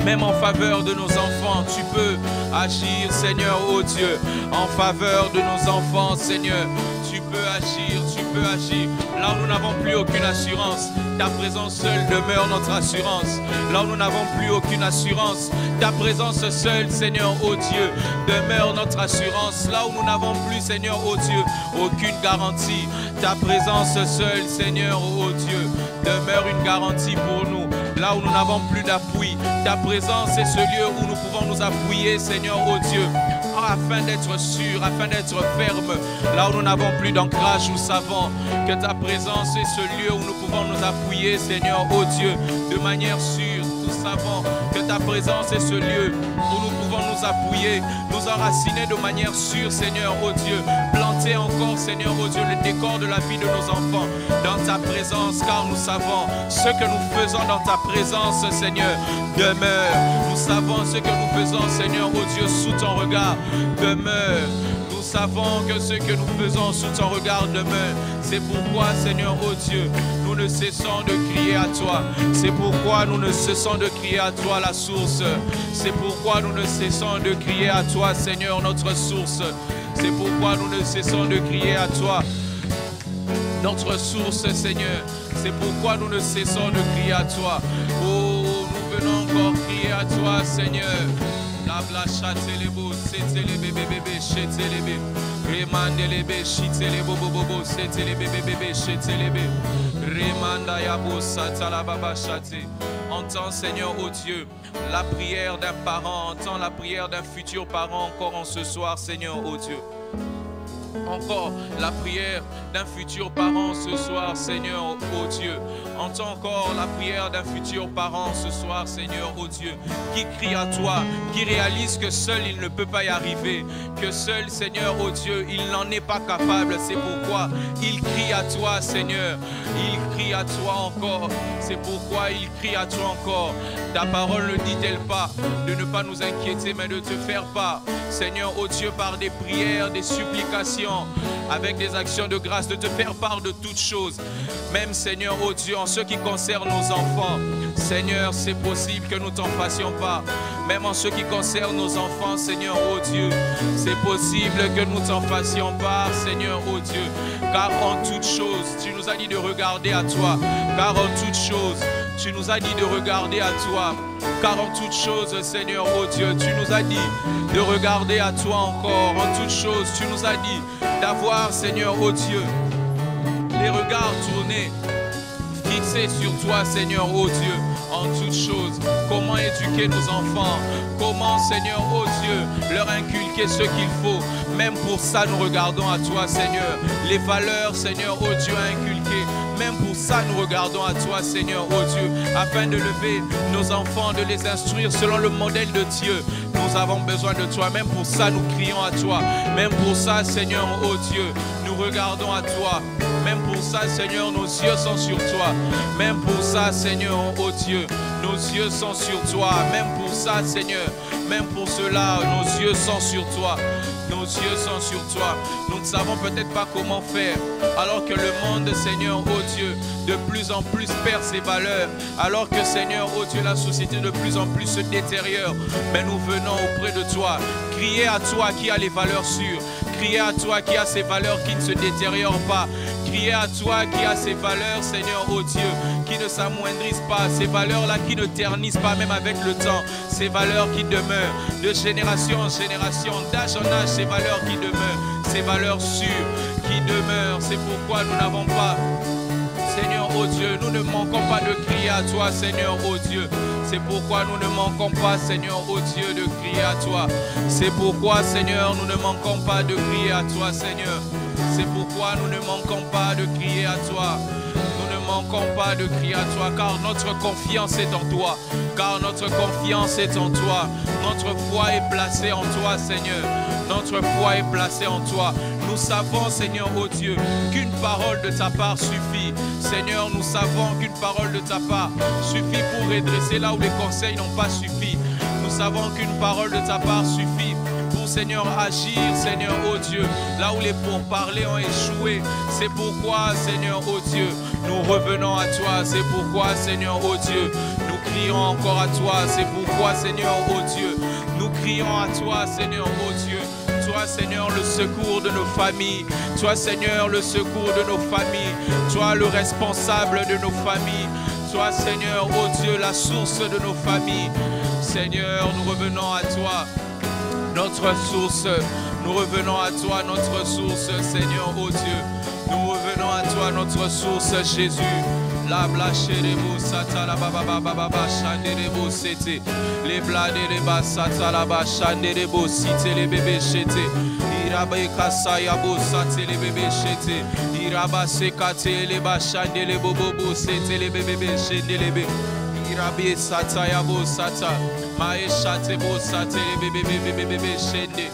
même en faveur de nos enfants. Tu peux agir, Seigneur, ô Dieu, en faveur de nos enfants, Seigneur. Tu peux agir, tu peux agir. Là où nous n'avons plus aucune assurance, ta présence seule demeure notre assurance. Là où nous n'avons plus aucune assurance, ta présence seule, Seigneur, ô Dieu, demeure notre assurance. Là où nous n'avons plus, Seigneur, ô Dieu, aucune garantie, ta présence seule, Seigneur, ô Dieu, demeure une garantie pour nous. Là où nous n'avons plus d'appui, ta présence est ce lieu où nous pouvons nous appuyer, Seigneur, ô Dieu, afin d'être sûrs, afin d'être fermes. Là où nous n'avons plus d'ancrage, nous savons que ta présence est ce lieu où nous pouvons nous appuyer, Seigneur, ô Dieu, de manière sûre. Nous savons que ta présence est ce lieu où nous pouvons nous appuyer, nous enraciner de manière sûre, Seigneur, ô Dieu. Planter encore, Seigneur, ô Dieu, le décor de la vie de nos enfants dans ta présence, car nous savons ce que nous faisons dans ta présence, Seigneur, demeure. Nous savons ce que nous faisons, Seigneur, ô Dieu, sous ton regard demeure. Nous savons que ce que nous faisons sous ton regard demeure. C'est pourquoi, Seigneur, ô Dieu, nous ne cessons de crier à toi. C'est pourquoi nous ne cessons de crier à toi, la source. C'est pourquoi nous ne cessons de crier à toi, Seigneur, notre source. C'est pourquoi nous ne cessons de crier à toi, notre source, Seigneur. C'est pourquoi nous ne cessons de crier à toi. Oh, nous venons encore crier à toi, Seigneur. Labla chatelebo, setelebe bébé, chetelebe. Remandelebe, chitelebo bobo, setelebe bébé, chetelebe. Remanda yabo, satalababa chate. Entends, Seigneur, ô Dieu, la prière d'un parent, entends la prière d'un futur parent encore en ce soir, Seigneur, ô Dieu. encore la prière d'un futur parent ce soir, Seigneur, oh Dieu. Entends encore la prière d'un futur parent ce soir, Seigneur, oh Dieu, qui crie à toi, qui réalise que seul il ne peut pas y arriver, que seul, Seigneur, oh Dieu, il n'en est pas capable. C'est pourquoi il crie à toi, Seigneur. Il crie à toi encore. C'est pourquoi il crie à toi encore. Ta parole ne dit-elle pas de ne pas nous inquiéter, mais de te faire part, Seigneur, oh Dieu, par des prières, des supplications, avec des actions de grâce, de te faire part de toutes choses. Même, Seigneur, oh Dieu, en ce qui concerne nos enfants, Seigneur, c'est possible que nous t'en fassions pas. Même en ce qui concerne nos enfants, Seigneur, oh Dieu, c'est possible que nous t'en fassions part, Seigneur, oh Dieu. Car en toutes choses, tu nous as dit de regarder à toi. Car en toutes choses, tu nous as dit de regarder à toi. Car en toutes choses, Seigneur, oh Dieu, tu nous as dit de regarder à toi encore. En toutes choses, tu nous as dit d'avoir, Seigneur, oh Dieu, les regards tournés, fixés sur toi, Seigneur, oh Dieu. En toutes choses, comment éduquer nos enfants, comment, Seigneur, oh Dieu, leur inculquer ce qu'il faut. Même pour ça, nous regardons à toi, Seigneur. Les valeurs, Seigneur, oh Dieu, à inculquer. Même pour ça, nous regardons à toi, Seigneur, oh Dieu, afin de lever nos enfants, de les instruire selon le modèle de Dieu. Nous avons besoin de toi. Même pour ça, nous crions à toi. Même pour ça, Seigneur, oh Dieu, nous regardons à toi. Même pour ça, Seigneur, nos yeux sont sur toi. Même pour ça, Seigneur, oh Dieu, nos yeux sont sur toi. Même pour ça, Seigneur, même pour cela, nos yeux sont sur toi. Nos yeux sont sur toi. Nous ne savons peut-être pas comment faire. Alors que le monde, Seigneur, oh Dieu, de plus en plus perd ses valeurs. Alors que, Seigneur, oh Dieu, la société de plus en plus se détériore. Mais nous venons auprès de toi. Crier à toi qui a les valeurs sûres. Crier à toi qui a ces valeurs qui ne se détériorent pas. Crier à toi qui a ces valeurs, Seigneur, oh Dieu, qui ne s'amoindrissent pas. Ces valeurs-là qui ne ternissent pas même avec le temps. Ces valeurs qui demeurent de génération en génération, d'âge en âge. Ces valeurs qui demeurent, ces valeurs sûres qui demeurent. C'est pourquoi nous n'avons pas, Seigneur, oh Dieu, nous ne manquons pas de crier à toi, Seigneur, oh Dieu. C'est pourquoi nous ne manquons pas, Seigneur, oh Dieu, de crier à toi. C'est pourquoi, Seigneur, nous ne manquons pas de crier à toi, Seigneur. C'est pourquoi nous ne manquons pas de crier à toi. Nous ne manquons pas de crier à toi, car notre confiance est en toi. Car notre confiance est en toi. Notre foi est placée en toi, Seigneur. Notre foi est placée en toi. Nous savons, Seigneur, oh Dieu, qu'une parole de ta part suffit. Seigneur, nous savons qu'une parole de ta part suffit pour redresser là où les conseils n'ont pas suffi. Nous savons qu'une parole de ta part suffit pour, Seigneur, agir, Seigneur, oh Dieu, là où les pourparlers ont échoué. C'est pourquoi, Seigneur, oh Dieu, nous revenons à toi. C'est pourquoi, Seigneur, oh Dieu, nous crions encore à toi. C'est pourquoi, Seigneur, oh Dieu, nous crions à toi, Seigneur, oh Dieu. Toi, Seigneur, le secours de nos familles. Toi, Seigneur, le secours de nos familles. Toi, le responsable de nos familles. Toi, Seigneur, oh Dieu, la source de nos familles. Seigneur, nous revenons à toi, notre source. Nous revenons à toi, notre source, Seigneur, oh Dieu. Nous revenons à toi, notre source, Jésus. La blache de vous, sata la baba baba baba chande de vous c'était les blades de bas sata la bas chande de vous cité les bébés chete irabe kasa ya vous sate les bébés chete iraba sekate les bas chande les bobo c'était les bébés chende les bébés irabe sata ya vous sata mae chate vous sate les bébés chende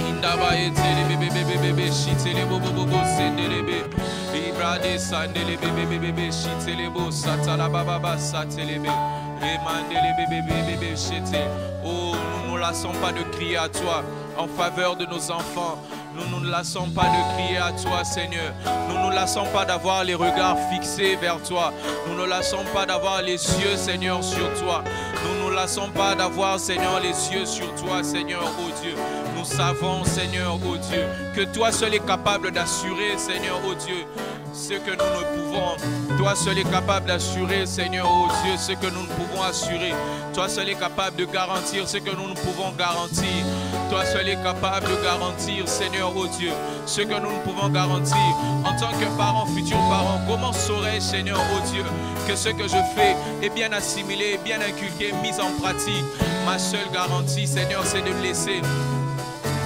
indaba ete les bébés chite les bobo sende les bébés Ibrade sandele bébé bébé chitele bo satala baba ba satele be remandele bébé chete. Oh, nous ne lassons pas de crier à toi en faveur de nos enfants. Nous ne lassons pas de crier à toi, Seigneur. Nous ne lassons pas d'avoir les regards fixés vers toi. Nous ne lassons pas d'avoir les yeux, Seigneur, sur toi. Nous ne lassons pas d'avoir, Seigneur, les yeux sur toi, Seigneur, oh Dieu. Nous savons, Seigneur, oh Dieu, que toi seul est capable d'assurer, Seigneur, oh Dieu, ce que nous ne pouvons. Toi seul est capable d'assurer, Seigneur, oh Dieu, ce que nous ne pouvons assurer. Toi seul est capable de garantir ce que nous ne pouvons garantir. Toi seul est capable de garantir, Seigneur, oh Dieu, ce que nous ne pouvons garantir. En tant que parent, futur parent, comment saurais-je, Seigneur, oh Dieu, que ce que je fais est bien assimilé, bien inculqué, mis en pratique? Ma seule garantie, Seigneur, c'est de laisser,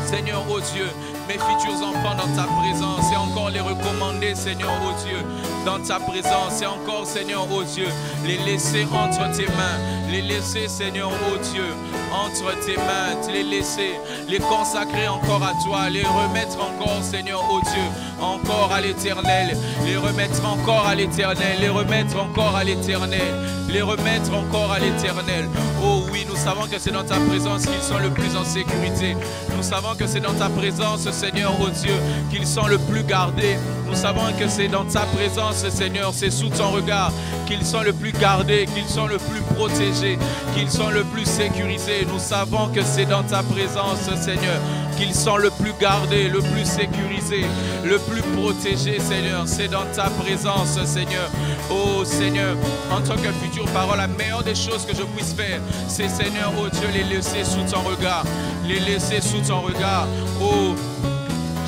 Seigneur, oh Dieu, mes futurs enfants dans ta présence et encore les recommander, Seigneur, oh Dieu, dans ta présence et encore, Seigneur, oh Dieu, les laisser entre tes mains, les laisser, Seigneur, oh Dieu, entre tes mains, les laisser, les consacrer encore à toi, les remettre encore, Seigneur, oh Dieu, encore à l'éternel, les remettre encore à l'éternel, les remettre encore à l'éternel, les remettre encore à l'éternel. Oh oui, nous savons que c'est dans ta présence qu'ils sont le plus en sécurité. Nous savons que c'est dans ta présence, Seigneur, oh Dieu, qu'ils sont le plus gardés. Nous savons que c'est dans ta présence, Seigneur, c'est sous ton regard qu'ils sont le plus gardés, qu'ils sont le plus protégés, qu'ils sont le plus sécurisés. Nous savons que c'est dans ta présence, Seigneur, qu'ils sont le plus gardés, le plus sécurisés, le plus protégés, Seigneur. C'est dans ta présence, Seigneur. Oh Seigneur, en tant que future parole, la meilleure des choses que je puisse faire, c'est, Seigneur, oh Dieu, les laisser sous ton regard. Les laisser sous ton regard. Oh,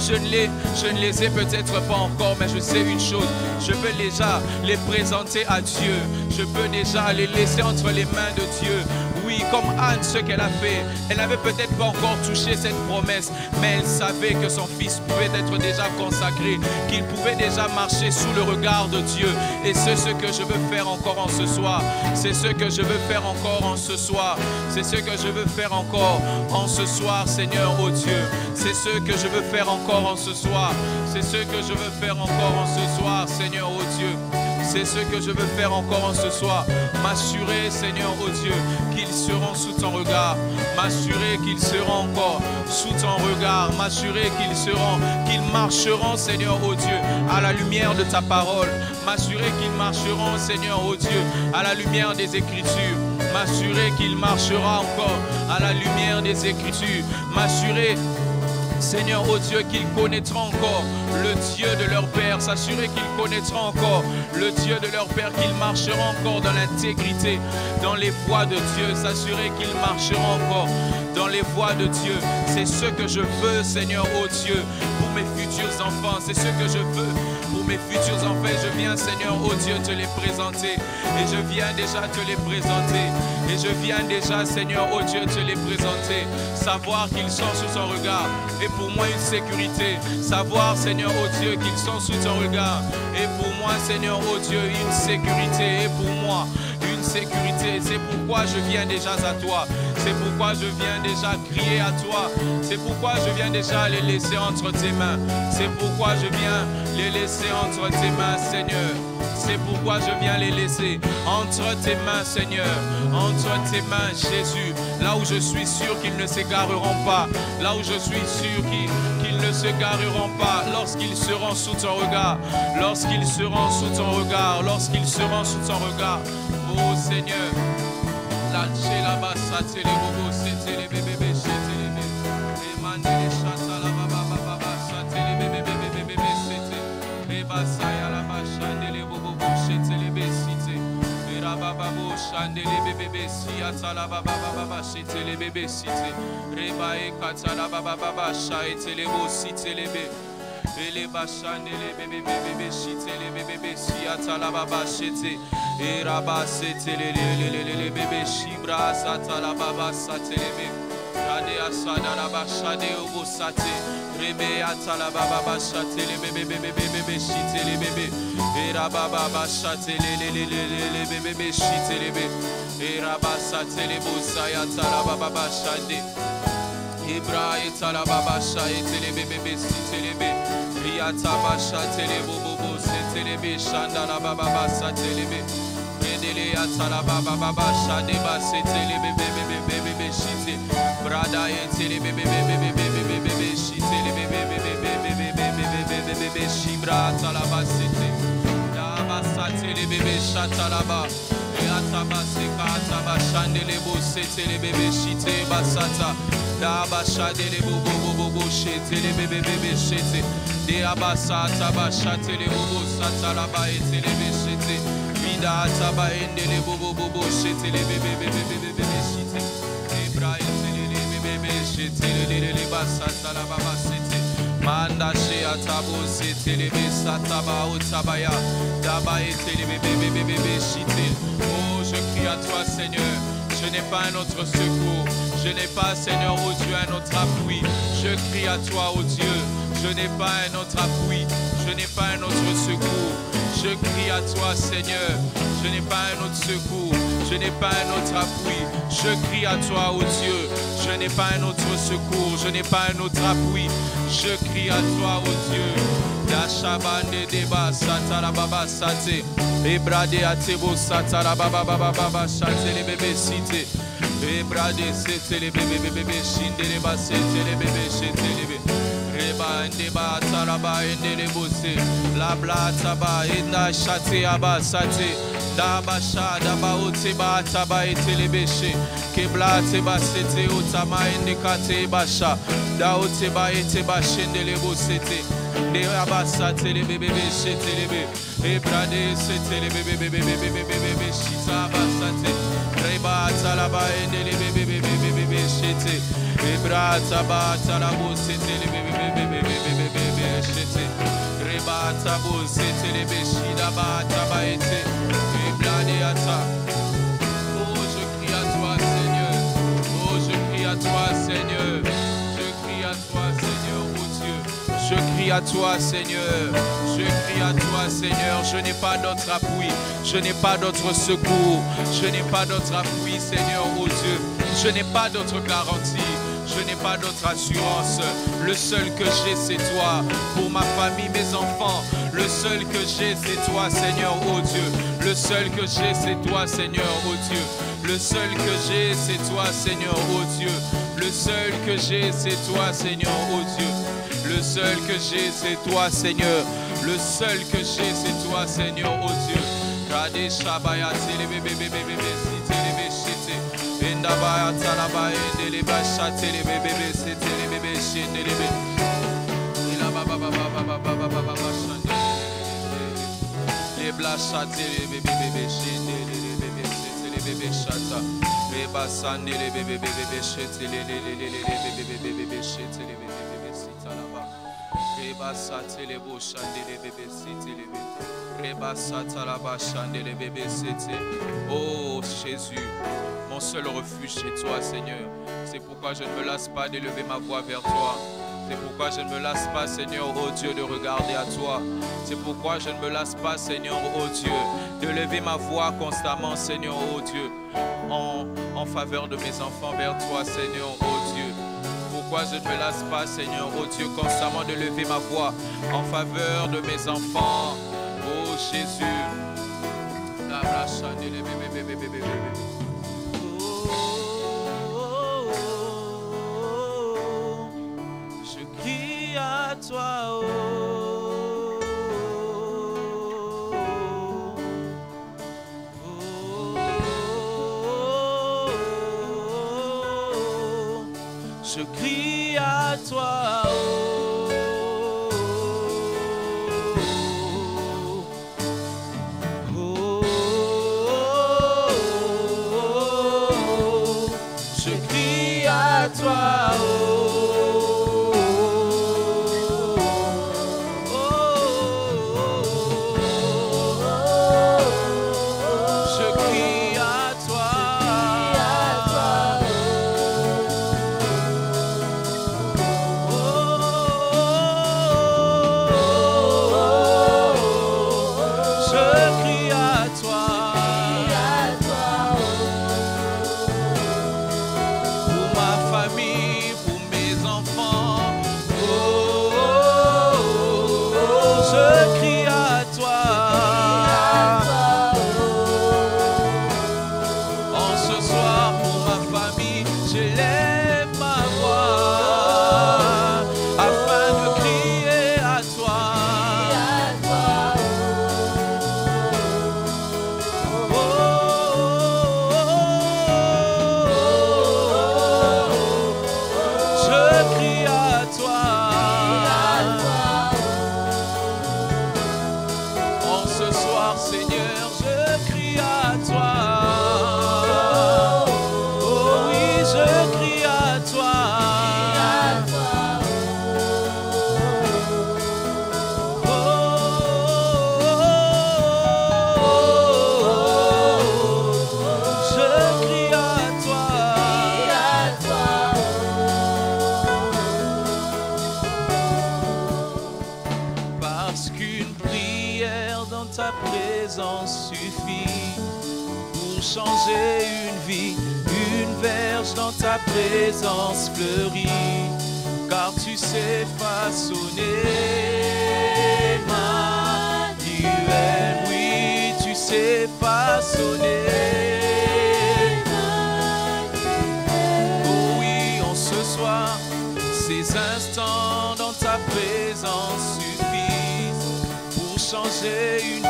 je ne les ai peut-être pas encore, mais je sais une chose. Je peux déjà les présenter à Dieu. Je peux déjà les laisser entre les mains de Dieu. Oui, comme Anne, ce qu'elle a fait, elle n'avait peut-être pas encore touché cette promesse, mais elle savait que son fils pouvait être déjà consacré, qu'il pouvait déjà marcher sous le regard de Dieu. Et c'est ce que je veux faire encore en ce soir. C'est ce que je veux faire encore en ce soir. C'est ce que je veux faire encore en ce soir, Seigneur, oh Dieu. C'est ce que je veux faire encore en ce soir. C'est ce que je veux faire encore en ce soir, Seigneur, oh Dieu. C'est ce que je veux faire encore en ce soir. M'assurer, Seigneur, oh Dieu, qu'ils seront sous ton regard. M'assurer qu'ils seront encore sous ton regard. M'assurer qu'ils marcheront, Seigneur, oh Dieu, à la lumière de ta parole. M'assurer qu'ils marcheront, Seigneur, oh Dieu, à la lumière des Écritures. M'assurer qu'ils marcheront encore à la lumière des Écritures. M'assurer, Seigneur, oh Dieu, qu'ils connaîtront encore le Dieu de leur Père, s'assurer qu'ils connaîtront encore le Dieu de leur Père, qu'ils marcheront encore dans l'intégrité, dans les voies de Dieu, s'assurer qu'ils marcheront encore dans les voies de Dieu. C'est ce que je veux, Seigneur, oh Dieu, pour mes futurs enfants. C'est ce que je veux pour mes futurs enfants. Je viens, Seigneur, oh Dieu, te les présenter. Et je viens déjà te les présenter. Et je viens déjà, Seigneur, oh Dieu, te les présenter. Savoir qu'ils sont sous son regard. Et pour moi, une sécurité. Savoir, Seigneur, oh Dieu, qu'ils sont sous ton regard. Et pour moi, Seigneur, oh Dieu, une sécurité. Et pour moi, une sécurité. C'est pourquoi je viens déjà à toi. C'est pourquoi je viens déjà crier à toi. C'est pourquoi je viens déjà les laisser entre tes mains. C'est pourquoi je viens les laisser entre tes mains, Seigneur. C'est pourquoi je viens les laisser entre tes mains, Seigneur. Entre tes mains, Jésus. Là où je suis sûr qu'ils ne s'égareront pas. Là où je suis sûr qu'ils ne s'égareront pas. Lorsqu'ils seront sous ton regard. Lorsqu'ils seront sous ton regard. Lorsqu'ils seront sous ton regard. Oh Seigneur. La la bassa télé bobo c'est télé bébé c'est télé bébé et mande les chata la baba baba ça télé bébé bébé bébé c'est et bassa ya la bassa les bobo c'est télé bébé c'est et la baba bo chandele bébé bébé si ata la baba baba c'est télé bébé c'est reba e kata la baba baba ça et télé bo c'est télé bébé et les bachane les bébé bébé chité les bébé si ata la baba chité et rabat c'était les bébés chibra sata la baba sate les bébés kade asada la bachade obo sate rebe ata la baba chate les bébé chité les bébés et rabat baba chate les bébés chité les bébés et rabat sate les bosaya ata la baba chade Ibra ata la baba chate les bébés chité les bébés Riata basha tele bobo se tele shanda la baba sa tele Redele atala baba baba shade ba se tele bebe shite brada e tele bebe shite le bebe shibra atala ba se tele da ba sa tele bebe shata la ba e ataba se ka ataba shandele bo se tele bebe shite basata da ba shade le bobo shite le bebe shite de abasa taba chatele bobo satala ba etele beshete vida taba endele bobo chetele bebe shite ebra etele bebe chetele le basata la baba sete manda she atabo setele besataba otabaya daba etele bebe shite oh je crie à toi Seigneur Je n'ai pas un autre secours. Je n'ai pas, Seigneur, oh Dieu, un autre appui. Je crie à toi, oh Dieu. Je n'ai pas un autre appui. Je n'ai pas un autre secours. Je crie à toi, Seigneur. Je n'ai pas un autre secours. Je n'ai pas un autre appui. Je crie à toi, oh Dieu. Je n'ai pas un autre secours. Je n'ai pas un autre appui. Je crie à toi, oh Dieu. La Shabande deba satara baba sate. Ebrade atebo satara baba baba baba chate les bébés cité. Ebrade c'était les bébés bébés shinde les bas c'était les bébés chete les bébés. Reba ndeba taraba ende les bosse. La bla taba enda chate aba sate. Daba sha daba oteba taba ete les béché. Kebla teba c'était otama ende kate basha. Da oteba ete bashende les bosse. Les abasate les bébés chete les bébés. Ebrade c'était les bébés bébés bébés bébés chita abasate. Reba talaba ende les bébés bébés chete. Ebrata ba talabo c'était les bébés bébés chete. Reba tabo c'était les bébés chida ba taba ete. Ebrade ata. Oh je crie à toi Seigneur. Oh je crie à toi Seigneur. Je crie à toi Seigneur oh Dieu. Je crie à toi Seigneur, je crie à toi Seigneur, je n'ai pas d'autre appui, je n'ai pas d'autre secours, je n'ai pas d'autre appui Seigneur, oh Dieu, je n'ai pas d'autre garantie, je n'ai pas d'autre assurance, le seul que j'ai c'est toi, pour ma famille, mes enfants, le seul que j'ai c'est toi Seigneur, oh Dieu, le seul que j'ai c'est toi Seigneur, oh Dieu, le seul que j'ai c'est toi Seigneur, oh Dieu, le seul que j'ai c'est toi Seigneur, oh Dieu. Le seul que j'ai, c'est toi, Seigneur. Le seul que j'ai, c'est toi, Seigneur, oh Dieu. Kade Shabaya, les bébés, c'était les bébés, c'était. Endabaya, Talaba, les bachate, les bébés, c'était les bébés, c'était les bébés. Et là, baba, les blachate, les bébés, c'était les bébés, chata. Les bassane, les bébés, c'était les bébés, c'était les bébés. Reba sate les beaux chande les bébés c'était les bébés. Reba sate la bas chande les bébés c'était. Oh Jésus, mon seul refuge chez toi Seigneur. C'est pourquoi je ne me lasse pas d'élever ma voix vers toi. C'est pourquoi je ne me lasse pas Seigneur, oh Dieu, de regarder à toi. C'est pourquoi je ne me lasse pas Seigneur, oh Dieu, de lever ma voix constamment Seigneur, oh Dieu, en faveur de mes enfants vers toi Seigneur, oh Dieu. Pourquoi je ne me lasse pas, Seigneur, oh Dieu, constamment de lever ma voix en faveur de mes enfants. Oh Jésus. Je crie à toi, je crie à toi, je crie à toi, pour ma famille. suffit pour changer une vie. Une verge dans ta présence fleurit, car tu sais façonner. Emmanuel, oui, tu sais façonner. Oh oui, en ce soir, ces instants dans ta présence suffisent pour changer une vie.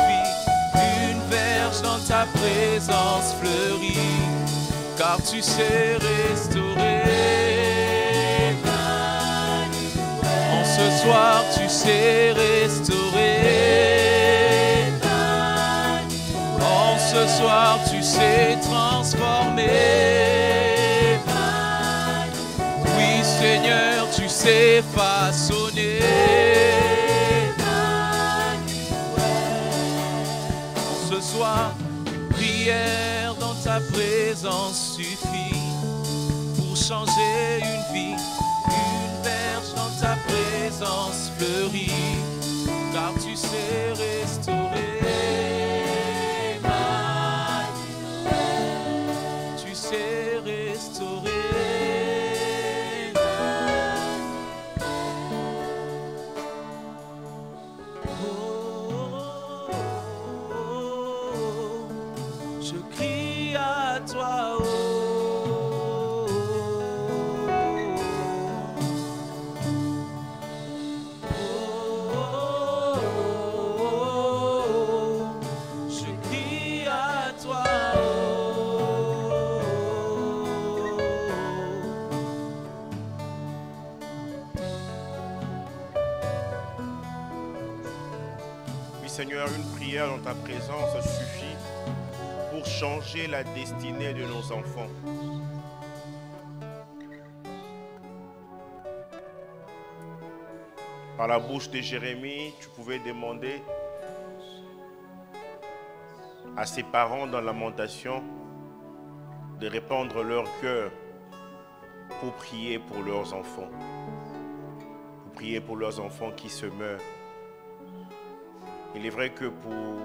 Une verge dans ta présence fleurit, car tu sais restaurer. En ce soir, tu sais restaurer. En ce soir, tu sais transformer. Oui, Seigneur, tu sais façonner. En ce soir, prière dans ta présence suffit pour changer une vie. Une verge dans ta présence fleurit, car tu sais restaurer. Tu sais restaurer. Je crie à toi, je crie à toi. Oui, Seigneur, une prière dans ta présence suffit pour changer la destinée de nos enfants. Par la bouche de Jérémie, tu pouvais demander à ses parents dans Lamentation de répandre leur cœur pour prier pour leurs enfants. Pour prier pour leurs enfants qui se meurent. Il est vrai que pour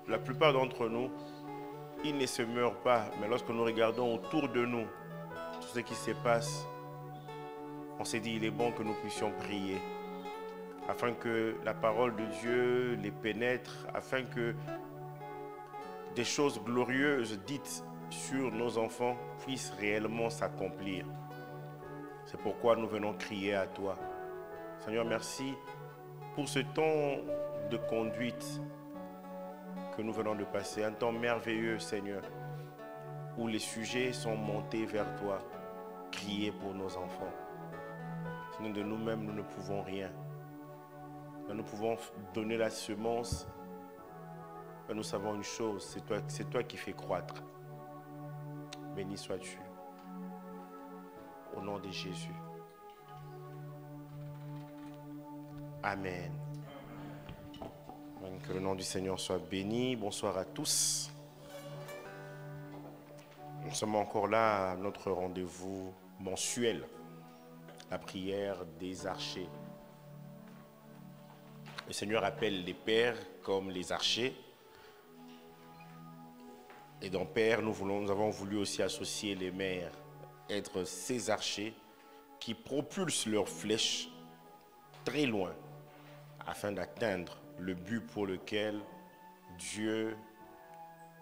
la plupart d'entre nous, ils ne se meurent pas, mais lorsque nous regardons autour de nous tout ce qui se passe, on s'est dit il est bon que nous puissions prier afin que la parole de Dieu les pénètre, afin que des choses glorieuses dites sur nos enfants puissent réellement s'accomplir. C'est pourquoi nous venons crier à toi. Seigneur, merci pour ce temps de conduite que nous venons de passer, un temps merveilleux, Seigneur, où les sujets sont montés vers toi, crier pour nos enfants. Sinon de nous-mêmes, nous ne pouvons rien. Nous pouvons donner la semence, mais nous savons une chose, c'est toi qui fais croître. Béni sois-tu. Au nom de Jésus. Amen. Que le nom du Seigneur soit béni. Bonsoir à tous. Nous sommes encore là à notre rendez-vous mensuel, la prière des archers. Le Seigneur appelle les pères comme les archers. Et dans père, nous avons voulu aussi associer les mères, être ces archers qui propulsent leurs flèches très loin afin d'atteindre le but pour lequel Dieu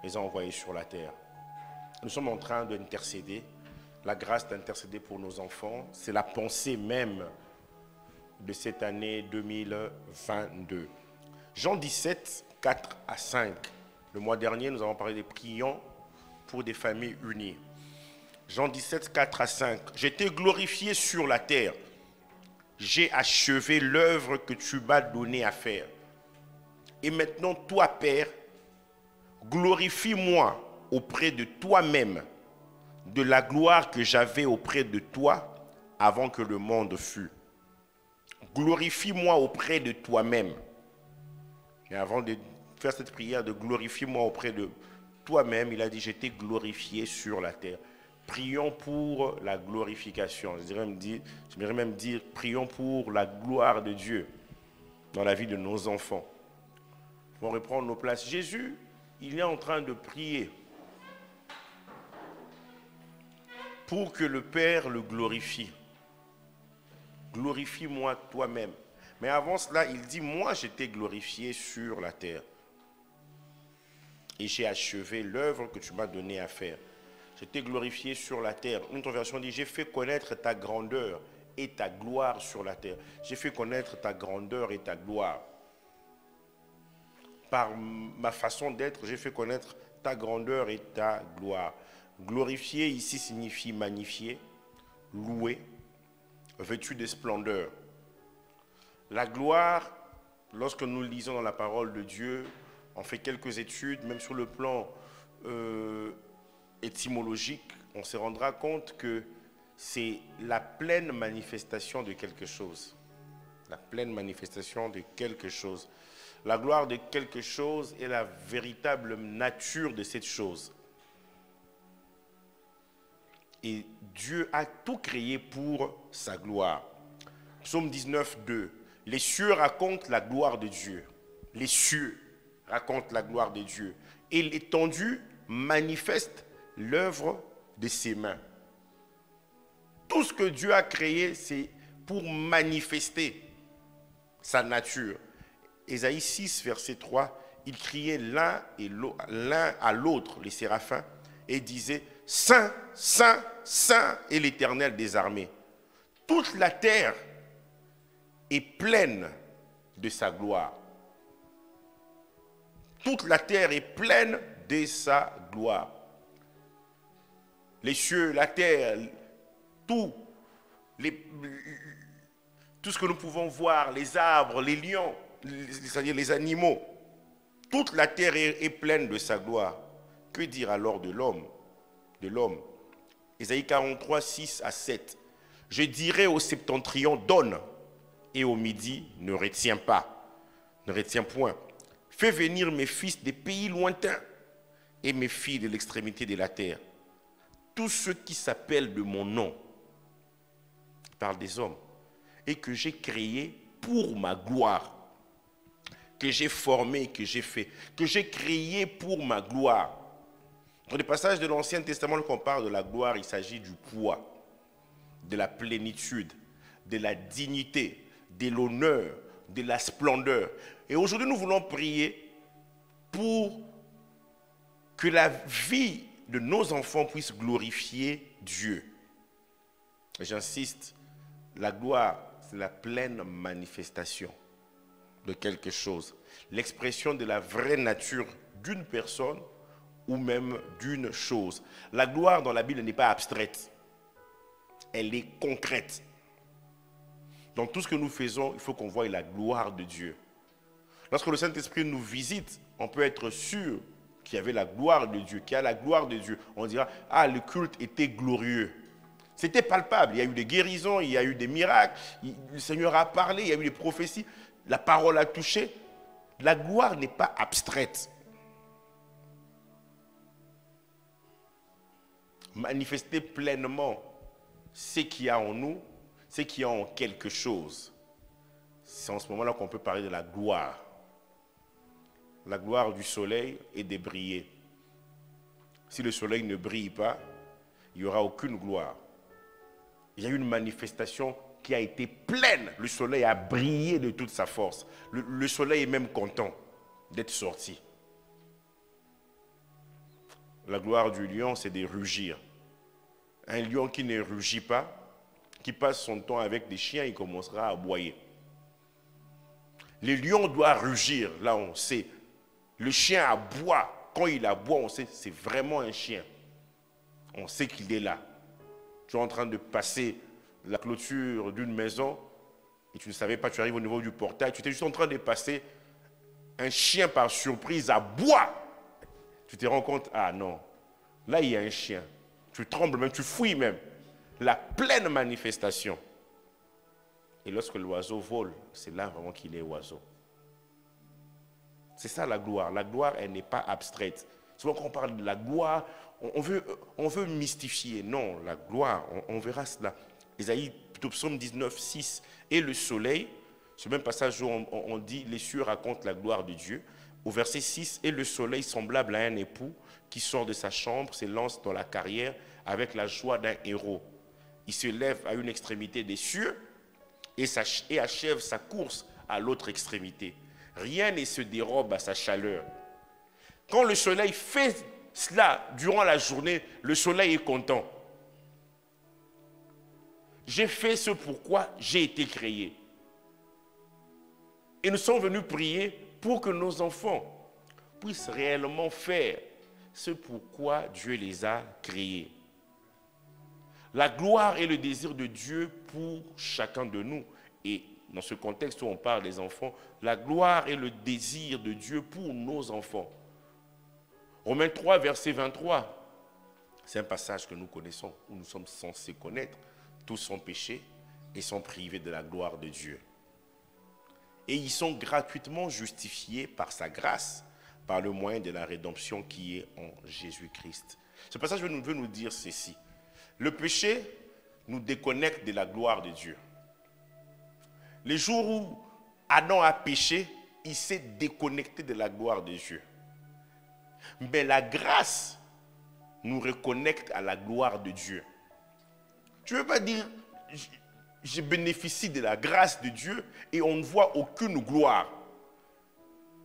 les a envoyés sur la terre. Nous sommes en train d'intercéder, la grâce d'intercéder pour nos enfants. C'est la pensée même de cette année 2022. Jean 17, 4 à 5. Le mois dernier, nous avons parlé des prions pour des familles unies. Jean 17, 4 à 5. J'étais glorifié sur la terre. J'ai achevé l'œuvre que tu m'as donné à faire. Et maintenant, toi, Père, glorifie-moi auprès de toi-même de la gloire que j'avais auprès de toi avant que le monde fût. Glorifie-moi auprès de toi-même. Et avant de faire cette prière de glorifie-moi auprès de toi-même, il a dit, j'étais glorifié sur la terre. Prions pour la glorification. J'aimerais même dire, prions pour la gloire de Dieu dans la vie de nos enfants. On reprend nos places. Jésus, il est en train de prier pour que le Père le glorifie. Glorifie-moi toi-même. Mais avant cela, il dit, moi j'étais glorifié sur la terre. Et j'ai achevé l'œuvre que tu m'as donnée à faire. J'étais glorifié sur la terre. Une autre version dit, j'ai fait connaître ta grandeur et ta gloire sur la terre. J'ai fait connaître ta grandeur et ta gloire. Par ma façon d'être, j'ai fait connaître ta grandeur et ta gloire. Glorifier ici signifie magnifier, louer, vêtu de splendeur. La gloire, lorsque nous lisons dans la parole de Dieu, on fait quelques études, même sur le plan étymologique, on se rendra compte que c'est la pleine manifestation de quelque chose. La pleine manifestation de quelque chose. La gloire de quelque chose est la véritable nature de cette chose. Et Dieu a tout créé pour sa gloire. Psaume 19, 2. Les cieux racontent la gloire de Dieu. Les cieux racontent la gloire de Dieu. Et l'étendue manifeste l'œuvre de ses mains. Tout ce que Dieu a créé, c'est pour manifester sa nature. Ésaïe 6, verset 3, il criait l'un à l'autre, les séraphins, et disait, Saint, Saint, Saint est l'Éternel des armées. Toute la terre est pleine de sa gloire. Toute la terre est pleine de sa gloire. Les cieux, la terre, tout ce que nous pouvons voir, les arbres, les lions, c'est-à-dire les animaux, toute la terre est pleine de sa gloire. Que dire alors de l'homme? Ésaïe 43, 6 à 7. Je dirai au septentrion, donne, et au midi, ne retiens pas, ne retiens point. Fais venir mes fils des pays lointains et mes filles de l'extrémité de la terre. Tous ceux qui s'appellent de mon nom, il parle des hommes, et que j'ai créé pour ma gloire, que j'ai formé, que j'ai fait, que j'ai créé pour ma gloire. Dans les passages de l'Ancien Testament, quand on parle de la gloire, il s'agit du poids, de la plénitude, de la dignité, de l'honneur, de la splendeur. Et aujourd'hui, nous voulons prier pour que la vie de nos enfants puisse glorifier Dieu. J'insiste, la gloire, c'est la pleine manifestation de quelque chose. L'expression de la vraie nature d'une personne ou même d'une chose. La gloire dans la Bible n'est pas abstraite. Elle est concrète. Dans tout ce que nous faisons, il faut qu'on voie la gloire de Dieu. Lorsque le Saint-Esprit nous visite, on peut être sûr qu'il y avait la gloire de Dieu, qu'il y a la gloire de Dieu. On dira, ah, le culte était glorieux. C'était palpable. Il y a eu des guérisons, il y a eu des miracles. Le Seigneur a parlé, il y a eu des prophéties. La parole a touché. La gloire n'est pas abstraite. Manifester pleinement ce qu'il y a en nous, ce qu'il y a en quelque chose. C'est en ce moment-là qu'on peut parler de la gloire. La gloire du soleil est de briller. Si le soleil ne brille pas, il n'y aura aucune gloire. Il y a eu une manifestation qui a été pleine. Le soleil a brillé de toute sa force. Le soleil est même content d'être sorti. La gloire du lion, c'est de rugir. Un lion qui ne rugit pas, qui passe son temps avec des chiens, il commencera à aboyer. Le lion doit rugir, là on sait. Le chien aboie. Quand il aboie, on sait que c'est vraiment un chien. On sait qu'il est là. Tu es en train de passer la clôture d'une maison et tu ne savais pas, tu arrives au niveau du portail, tu étais juste en train de passer, un chien par surprise aboie. Tu te rends compte, ah non, là il y a un chien. Tu trembles même, tu fouilles même. La pleine manifestation. Et lorsque l'oiseau vole, c'est là vraiment qu'il est oiseau. C'est ça la gloire. La gloire, elle n'est pas abstraite. Souvent quand on parle de la gloire, on veut mystifier. Non, la gloire, on verra cela. Ésaïe, plutôt Psaume 19, 6. Et le soleil, ce même passage où on dit, les cieux racontent la gloire de Dieu. Au verset 6, « Et le soleil semblable à un époux qui sort de sa chambre, s'élance dans la carrière avec la joie d'un héros. Il se lève à une extrémité des cieux et achève sa course à l'autre extrémité. Rien ne se dérobe à sa chaleur. » Quand le soleil fait cela durant la journée, le soleil est content. J'ai fait ce pourquoi j'ai été créé. Et nous sommes venus prier pour que nos enfants puissent réellement faire ce pourquoi Dieu les a créés. La gloire et le désir de Dieu pour chacun de nous. Et dans ce contexte où on parle des enfants, la gloire et le désir de Dieu pour nos enfants. Romains 3, verset 23. C'est un passage que nous connaissons, où nous sommes censés connaître. Tous sont péchés et sont privés de la gloire de Dieu. Et ils sont gratuitement justifiés par sa grâce, par le moyen de la rédemption qui est en Jésus-Christ. Ce passage veut nous dire ceci. Le péché nous déconnecte de la gloire de Dieu. Les jours où Adam a péché, il s'est déconnecté de la gloire de Dieu. Mais la grâce nous reconnecte à la gloire de Dieu. Tu ne veux pas dire, je bénéficie de la grâce de Dieu et on ne voit aucune gloire.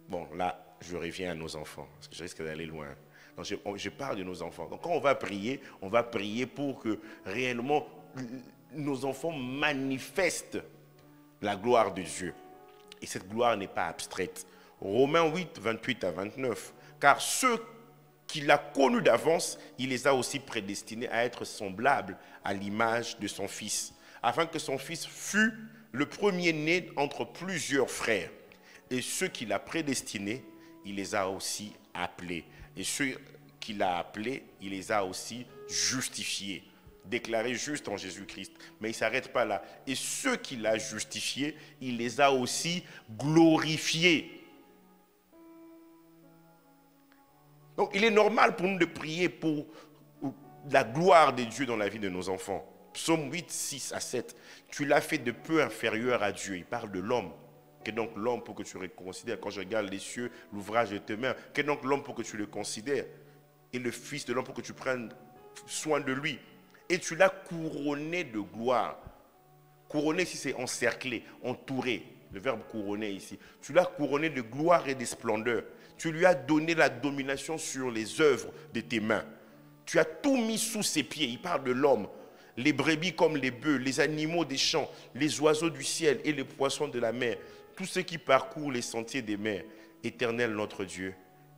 Bon, là, je reviens à nos enfants, parce que je risque d'aller loin. Donc, je parle de nos enfants. Donc, quand on va prier pour que réellement nos enfants manifestent la gloire de Dieu. Et cette gloire n'est pas abstraite. Romains 8, 28 à 29. Car ceux qu'il a connus d'avance, il les a aussi prédestinés à être semblables à l'image de son Fils, afin que son Fils fût le premier-né entre plusieurs frères. Et ceux qu'il a prédestinés, il les a aussi appelés. Et ceux qu'il a appelés, il les a aussi justifiés, déclarés justes en Jésus-Christ. Mais il ne s'arrête pas là. Et ceux qu'il a justifiés, il les a aussi glorifiés. Donc, il est normal pour nous de prier pour la gloire de Dieu dans la vie de nos enfants. Psaume 8, 6 à 7. Tu l'as fait de peu inférieur à Dieu. Il parle de l'homme. Qu'est donc l'homme pour que tu le considères? Quand je regarde les cieux, l'ouvrage de tes mains, qu'est donc l'homme pour que tu le considères? Et le fils de l'homme pour que tu prennes soin de lui. Et tu l'as couronné de gloire. Couronné ici, c'est encerclé, entouré. Le verbe couronner ici. Tu l'as couronné de gloire et de splendeur. Tu lui as donné la domination sur les œuvres de tes mains. Tu as tout mis sous ses pieds. Il parle de l'homme. Les brebis comme les bœufs, les animaux des champs, les oiseaux du ciel et les poissons de la mer. Tous ceux qui parcourent les sentiers des mers. Éternel notre Dieu,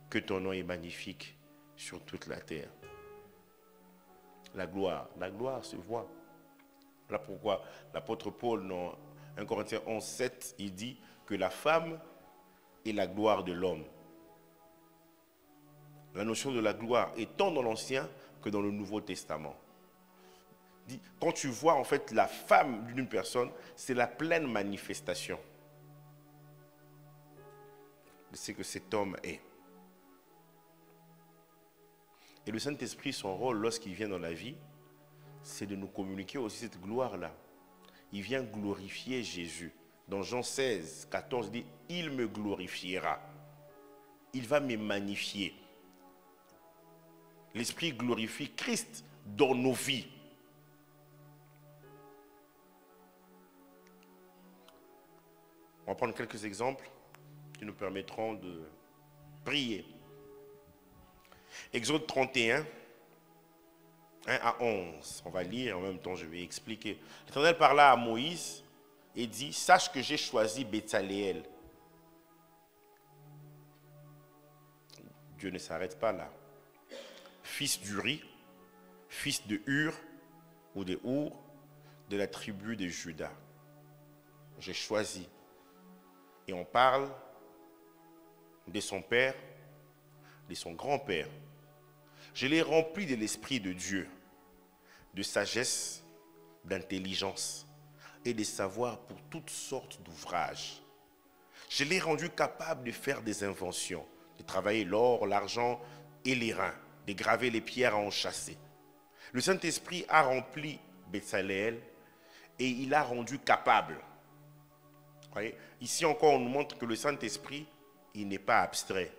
que ton nom est magnifique sur toute la terre. La gloire se voit. Voilà pourquoi l'apôtre Paul, dans 1 Corinthiens 11, 7, il dit que la femme est la gloire de l'homme. La notion de la gloire est tant dans l'Ancien que dans le Nouveau Testament. Quand tu vois en fait la femme d'une personne, c'est la pleine manifestation de ce que cet homme est. Et le Saint-Esprit, son rôle lorsqu'il vient dans la vie, c'est de nous communiquer aussi cette gloire-là. Il vient glorifier Jésus. Dans Jean 16, 14, il dit « Il me glorifiera ». Il va me magnifier. L'Esprit glorifie Christ dans nos vies. On va prendre quelques exemples qui nous permettront de prier. Exode 31, 1 à 11. On va lire, en même temps je vais expliquer. L'Éternel parla à Moïse et dit « Sache que j'ai choisi Betsaléel. » Dieu ne s'arrête pas là. Fils d'Uri, fils de Hur ou de Our, de la tribu de Juda. J'ai choisi. Et on parle de son père, de son grand-père. Je l'ai rempli de l'Esprit de Dieu, de sagesse, d'intelligence et de savoir pour toutes sortes d'ouvrages. Je l'ai rendu capable de faire des inventions, de travailler l'or, l'argent et les reins, de graver les pierres à enchâsser. Le Saint-Esprit a rempli Betsaléel et il l'a rendu capable. Vous voyez? Ici encore, on nous montre que le Saint-Esprit il n'est pas abstrait.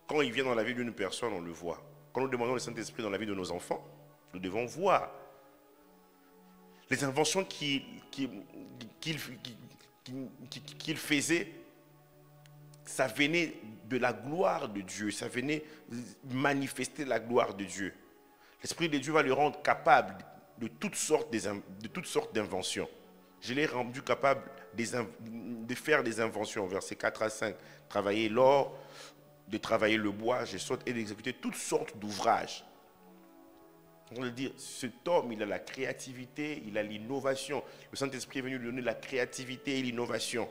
Quand il vient dans la vie d'une personne, on le voit. Quand nous demandons le Saint-Esprit dans la vie de nos enfants, nous devons voir les inventions qu'il faisait. Ça venait de la gloire de Dieu, ça venait manifester la gloire de Dieu. L'Esprit de Dieu va le rendre capable de toutes sortes d'inventions. Je l'ai rendu capable de faire des inventions, versets 4 à 5, travailler l'or, de travailler le bois, je saute et d'exécuter toutes sortes d'ouvrages. On veut dire, cet homme, il a la créativité, il a l'innovation. Le Saint-Esprit est venu lui donner la créativité et l'innovation.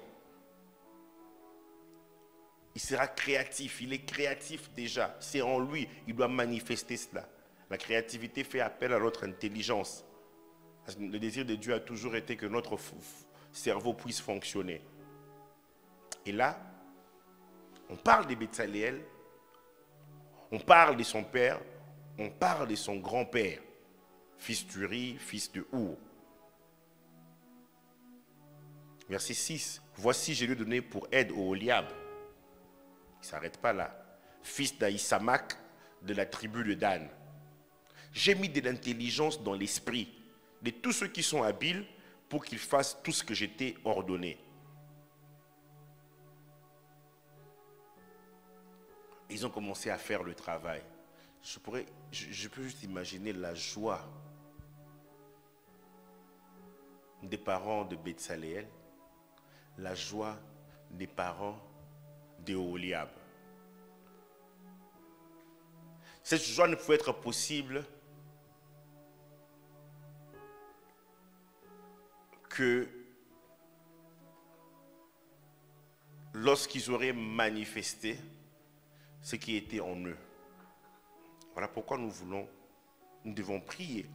Il sera créatif, il est créatif déjà. C'est en lui, il doit manifester cela. La créativité fait appel à notre intelligence. Le désir de Dieu a toujours été que notre cerveau puisse fonctionner. Et là, on parle de Betsaléel, on parle de son père, on parle de son grand-père, fils d'Uri, fils de Our. Verset 6. Voici, je lui ai donné pour aide au Oholiab. Il ne s'arrête pas là. Fils d'Aïsamak de la tribu de Dan. J'ai mis de l'intelligence dans l'esprit de tous ceux qui sont habiles pour qu'ils fassent tout ce que j'étais ordonné. Ils ont commencé à faire le travail. Je peux juste imaginer la joie des parents de Betsaléel, la joie des parents de Oholiab. Cette joie ne pouvait être possible que lorsqu'ils auraient manifesté ce qui était en eux. Voilà pourquoi nous devons prier.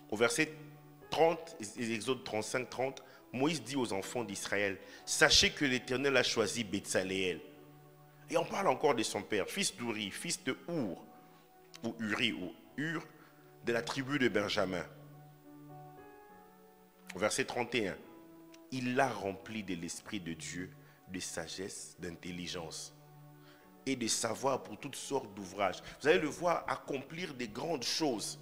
Au verset 30, Exode 35, 30, Moïse dit aux enfants d'Israël, sachez que l'Éternel a choisi Betsaléel. Et on parle encore de son père, fils d'Uri, fils de Our, ou Uri, ou Ur, de la tribu de Benjamin. Au verset 31, il l'a rempli de l'Esprit de Dieu, de sagesse, d'intelligence et de savoir pour toutes sortes d'ouvrages. Vous allez le voir accomplir des grandes choses.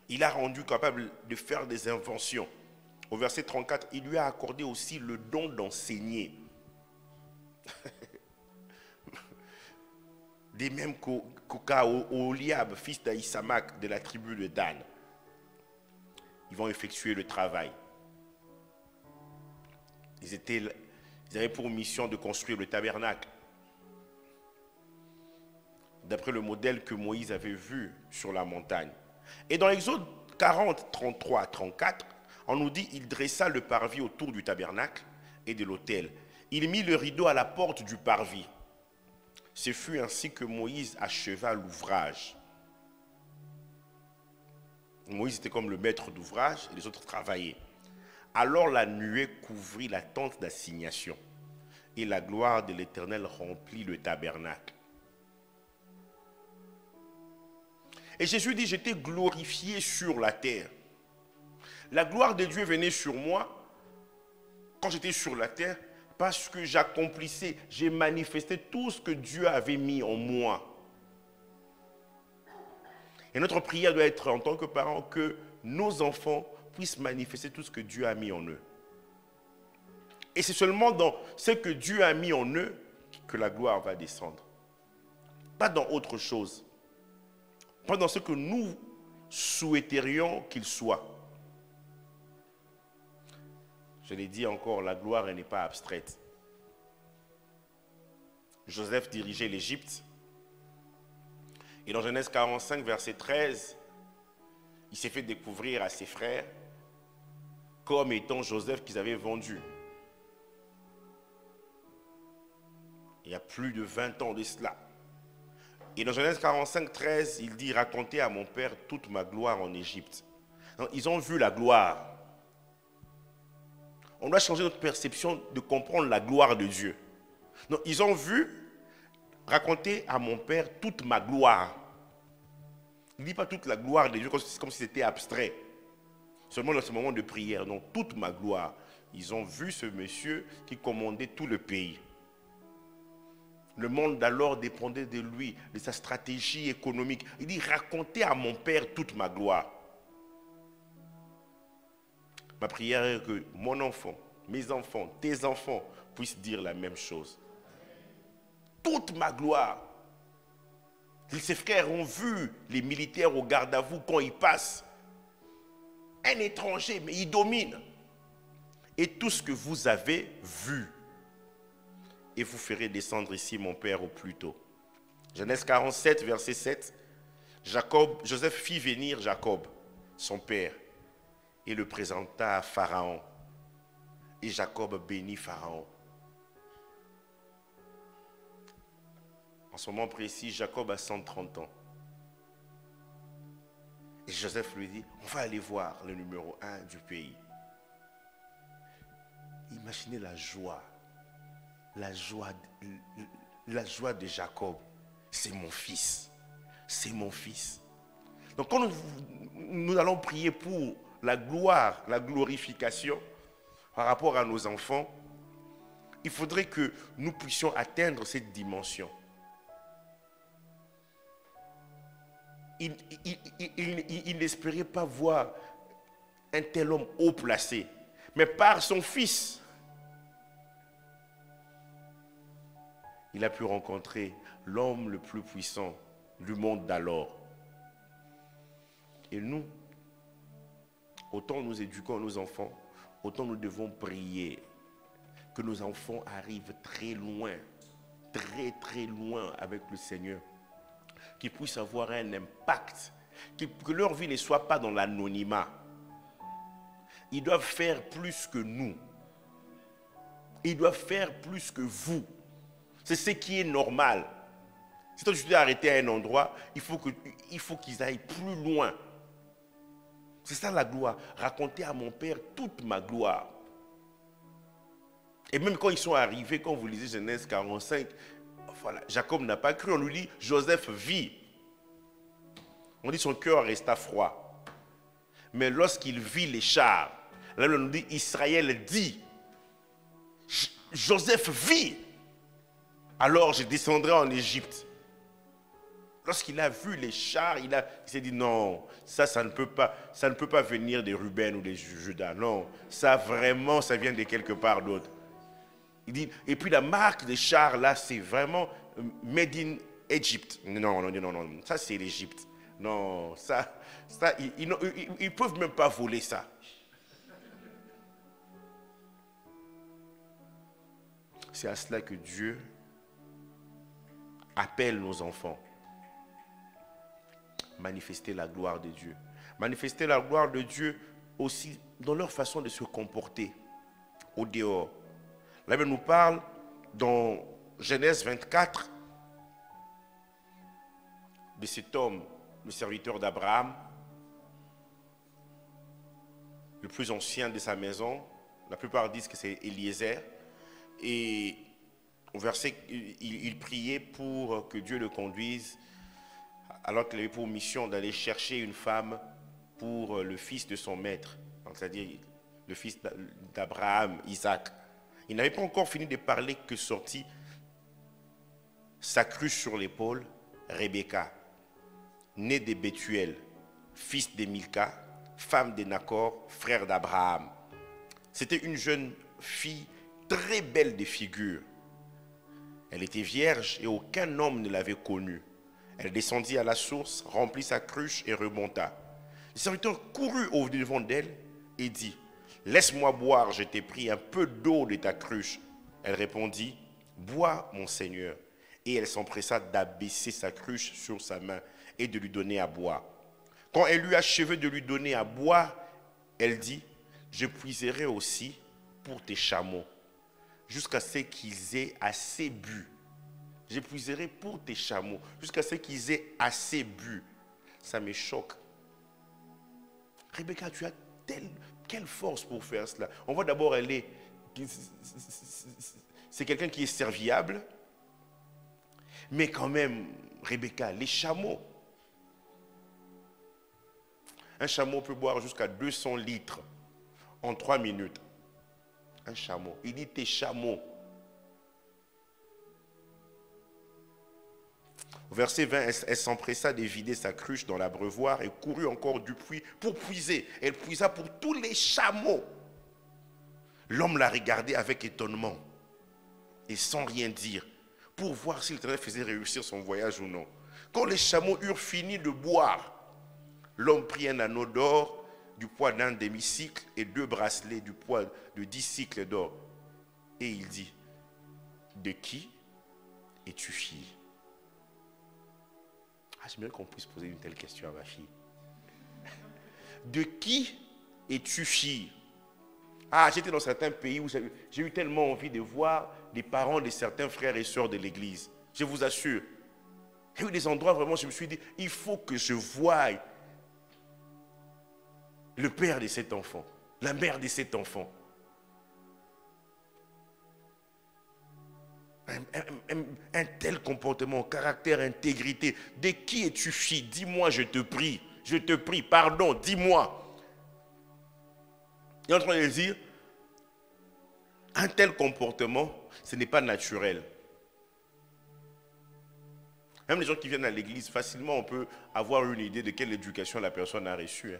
Il a rendu capable de faire des inventions. Au verset 34, il lui a accordé aussi le don d'enseigner. Des mêmes qu'Oholiab, fils d'Aïsamak de la tribu de Dan. Ils vont effectuer le travail. Ils avaient pour mission de construire le tabernacle. D'après le modèle que Moïse avait vu sur la montagne. Et dans l'Exode 40, 33 à 34, on nous dit il dressa le parvis autour du tabernacle et de l'autel. Il mit le rideau à la porte du parvis. Ce fut ainsi que Moïse acheva l'ouvrage. Moïse était comme le maître d'ouvrage et les autres travaillaient. Alors la nuée couvrit la tente d'assignation et la gloire de l'Éternel remplit le tabernacle. Et Jésus dit, j'étais glorifié sur la terre. La gloire de Dieu venait sur moi quand j'étais sur la terre parce que j'accomplissais, j'ai manifesté tout ce que Dieu avait mis en moi. Et notre prière doit être en tant que parents que nos enfants puissent manifester tout ce que Dieu a mis en eux. Et c'est seulement dans ce que Dieu a mis en eux que la gloire va descendre. Pas dans autre chose. Pas dans ce que nous souhaiterions qu'il soit. Je l'ai dit encore, la gloire n'est pas abstraite. Joseph dirigeait l'Égypte. Et dans Genèse 45, verset 13, il s'est fait découvrir à ses frères comme étant Joseph qu'ils avaient vendu. Il y a plus de 20 ans de cela. Et dans Genèse 45, 13, il dit, racontez à mon père toute ma gloire en Égypte. Donc, ils ont vu la gloire. On doit changer notre perception de comprendre la gloire de Dieu. Donc, ils ont vu, raconter à mon père toute ma gloire. Il ne dit pas toute la gloire de Dieu comme si c'était abstrait. Seulement dans ce moment de prière. Donc, toute ma gloire. Ils ont vu ce monsieur qui commandait tout le pays. Le monde d'alors dépendait de lui, de sa stratégie économique. Il dit, racontez à mon père toute ma gloire. Ma prière est que mon enfant, mes enfants, tes enfants puissent dire la même chose. Toute ma gloire. Ses frères ont vu les militaires au garde à vous quand ils passent. Un étranger, mais il domine. Et tout ce que vous avez vu, et vous ferez descendre ici mon père au plus tôt. Genèse 47, verset 7. Joseph fit venir Jacob, son père, et le présenta à Pharaon. Et Jacob bénit Pharaon. En ce moment précis, Jacob a 130 ans. Et Joseph lui dit, on va aller voir le numéro 1 du pays. Imaginez la joie de Jacob. C'est mon fils. C'est mon fils. Donc quand nous allons prier pour la gloire, la glorification par rapport à nos enfants, il faudrait que nous puissions atteindre cette dimension. Il n'espérait pas voir un tel homme haut placé, mais par son fils, il a pu rencontrer l'homme le plus puissant du monde d'alors. Et nous, autant nous éduquons nos enfants, autant nous devons prier que nos enfants arrivent très loin avec le Seigneur, qu'ils puissent avoir un impact, que leur vie ne soit pas dans l'anonymat. Ils doivent faire plus que nous. Ils doivent faire plus que vous. C'est ce qui est normal. Si toi tu t'es arrêté à un endroit, il faut qu'ils aillent plus loin. C'est ça la gloire. Raconter à mon père toute ma gloire. Et même quand ils sont arrivés, quand vous lisez Genèse 45, voilà, Jacob n'a pas cru. On lui dit, Joseph vit. On dit son cœur resta froid. Mais lorsqu'il vit les chars, là on nous dit, Israël dit, Joseph vit. Alors je descendrai en Égypte. Lorsqu'il a vu les chars, il s'est dit non, ça ne peut pas venir des Ruben ou des Judas. Non, ça vraiment, ça vient de quelque part d'autre. Il dit, et puis la marque des chars là, c'est vraiment made in Egypt. Non, ça c'est l'Égypte. Non, ça ils peuvent même pas voler ça. C'est à cela que Dieu appelle nos enfants. Manifester la gloire de Dieu. Manifester la gloire de Dieu aussi dans leur façon de se comporter au dehors. La Bible nous parle dans Genèse 24 de cet homme, le serviteur d'Abraham, le plus ancien de sa maison. La plupart disent que c'est Eliezer. Et au verset, il priait pour que Dieu le conduise, alors qu'il avait pour mission d'aller chercher une femme pour le fils de son maître, c'est-à-dire le fils d'Abraham, Isaac. Il n'avait pas encore fini de parler que sortit sa cruche sur l'épaule, Rebecca, née de Bethuel, fils de Milka, femme de Nacor, frère d'Abraham. C'était une jeune fille très belle de figure. Elle était vierge et aucun homme ne l'avait connue. Elle descendit à la source, remplit sa cruche et remonta. Le serviteur courut au devant d'elle et dit, « Laisse-moi boire, je t'ai pris un peu d'eau de ta cruche. » Elle répondit, « Bois, mon Seigneur. » Et elle s'empressa d'abaisser sa cruche sur sa main et de lui donner à boire. Quand elle eut achevé de lui donner à boire, elle dit, « Je puiserai aussi pour tes chameaux, jusqu'à ce qu'ils aient assez bu. » Je puiserai pour tes chameaux, jusqu'à ce qu'ils aient assez bu. Ça me choque. Rebecca, tu as quelle force pour faire cela? On voit d'abord, c'est quelqu'un qui est serviable. Mais quand même, Rebecca, les chameaux. Un chameau peut boire jusqu'à 200 litres en 3 minutes. Un chameau. Il dit tes chameaux. Au verset 20, elle s'empressa de vider sa cruche dans l'abreuvoir et courut encore du puits pour puiser. Elle puisa pour tous les chameaux. L'homme la regardait avec étonnement et sans rien dire pour voir si l'Éternel faisait réussir son voyage ou non. Quand les chameaux eurent fini de boire, l'homme prit un anneau d'or du poids d'un demi-cycle et 2 bracelets du poids de 10 cycles d'or. Et il dit, de qui es-tu fille? J'aimerais qu'on puisse poser une telle question à ma fille. De qui es-tu fille? J'étais dans certains pays où j'ai eu tellement envie de voir les parents de certains frères et sœurs de l'église. Je vous assure. Il y a eu des endroits vraiment, je me suis dit, il faut que je voie le père de cet enfant, la mère de cet enfant. Un tel comportement, caractère, intégrité. De qui es-tu fille? Dis-moi, je te prie, pardon, dis-moi. Il est en train de dire, un tel comportement, ce n'est pas naturel. Même les gens qui viennent à l'église, facilement on peut avoir une idée de quelle éducation la personne a reçue.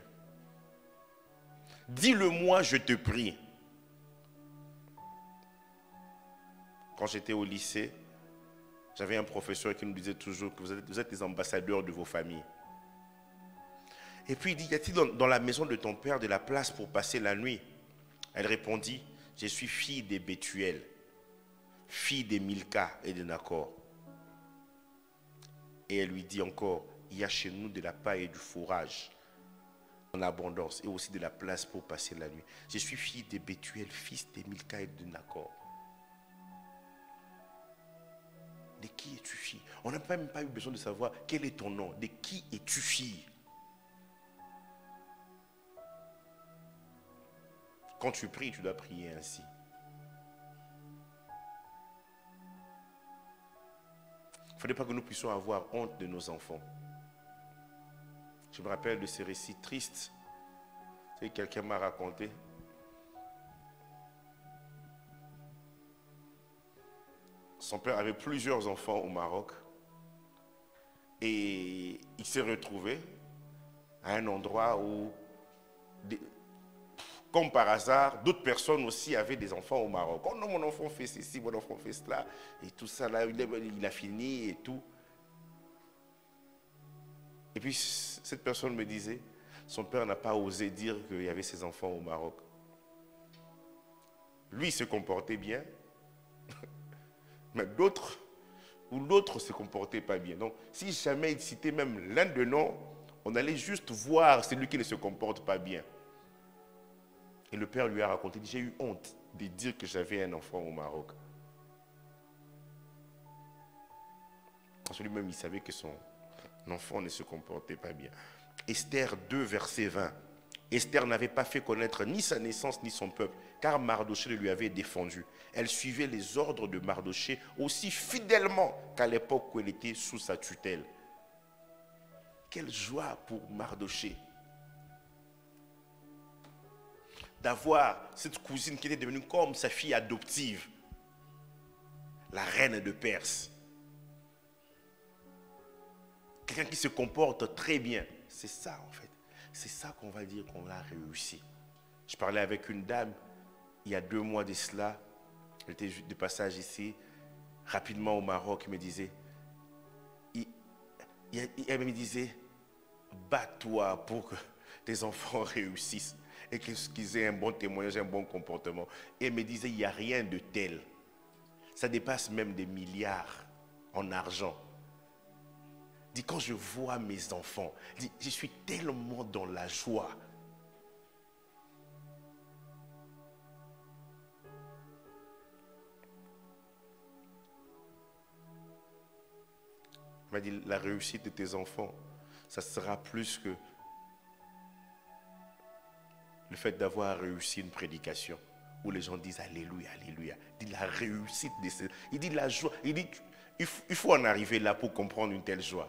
Dis-le-moi, je te prie. Quand j'étais au lycée, j'avais un professeur qui nous disait toujours que vous êtes les ambassadeurs de vos familles. Et puis il dit, y a-t-il dans la maison de ton père de la place pour passer la nuit? Elle répondit, je suis fille des Bethuel, fille des Milka et de Nacor. Et elle lui dit encore, il y a chez nous de la paille et du fourrage en abondance et aussi de la place pour passer la nuit. Je suis fille des Bethuel, fils des Milka et de Nacor. De qui es-tu fille? On n'a même pas eu besoin de savoir quel est ton nom. De qui es-tu fille? Quand tu pries, tu dois prier ainsi. Il ne faudrait pas que nous puissions avoir honte de nos enfants. Je me rappelle de ces récits tristes que quelqu'un m'a raconté. Son père avait plusieurs enfants au Maroc et il s'est retrouvé à un endroit où, comme par hasard, d'autres personnes aussi avaient des enfants au Maroc. Oh non, mon enfant fait ceci, mon enfant fait cela, et tout ça, là, il a fini et tout. Et puis, cette personne me disait, son père n'a pas osé dire qu'il y avait ses enfants au Maroc. Lui, il se comportait bien, mais d'autres ne se comportaient pas bien. Donc, si jamais il citait même l'un de noms, on allait juste voir celui qui ne se comporte pas bien. Et le père lui a raconté, j'ai eu honte de dire que j'avais un enfant au Maroc. Parce que lui-même, il savait que son enfant ne se comportait pas bien. Esther 2, verset 20. Esther n'avait pas fait connaître ni sa naissance ni son peuple, car Mardoché le lui avait défendu. Elle suivait les ordres de Mardoché aussi fidèlement qu'à l'époque où elle était sous sa tutelle. Quelle joie pour Mardoché d'avoir cette cousine qui était devenue comme sa fille adoptive, la reine de Perse. Quelqu'un qui se comporte très bien. C'est ça en fait. C'est ça qu'on va dire qu'on a réussi. Je parlais avec une dame il y a 2 mois de cela. Elle était de passage ici, rapidement au Maroc. Elle me disait, elle me disait, bats-toi pour que tes enfants réussissent et qu'ils aient un bon témoignage, un bon comportement. Et elle me disait, il n'y a rien de tel. Ça dépasse même des milliards en argent. Dit, quand je vois mes enfants, dit, je suis tellement dans la joie. Il m'a dit, la réussite de tes enfants, ça sera plus que le fait d'avoir réussi une prédication où les gens disent Alléluia, Alléluia. Il dit la réussite de ces... Il dit la joie. Il dit, il faut en arriver là pour comprendre une telle joie.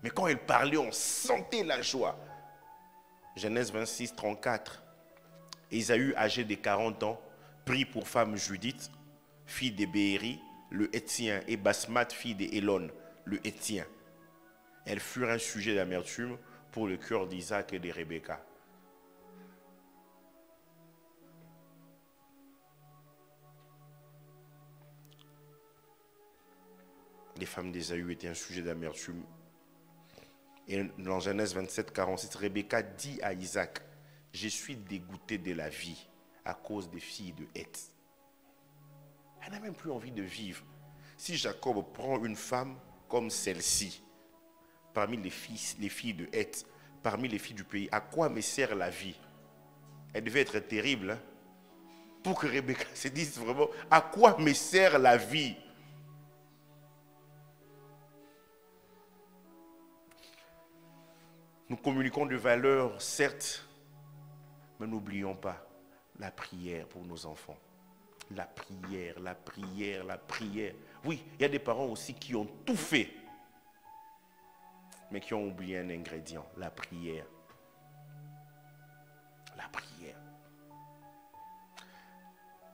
Mais quand elle parlait, on sentait la joie. Genèse 26, 34. Ésaü, âgé de 40 ans, prit pour femme Judith, fille de Béhéri, le Héthien, et Basmat, fille d'Élon, le Héthien. Elles furent un sujet d'amertume pour le cœur d'Isaac et de Rebecca. Les femmes d'Ésaü étaient un sujet d'amertume. Et dans Genèse 27, 46, Rebecca dit à Isaac, « Je suis dégoûtée de la vie à cause des filles de Heth. » Elle n'a même plus envie de vivre. Si Jacob prend une femme comme celle-ci, parmi les filles de Heth, parmi les filles du pays, à quoi me sert la vie? Elle devait être terrible, hein? Pour que Rebecca se dise vraiment, à quoi me sert la vie? Nous communiquons de valeurs, certes, mais n'oublions pas la prière pour nos enfants. La prière, la prière, la prière. Oui, il y a des parents aussi qui ont tout fait, mais qui ont oublié un ingrédient, la prière. La prière.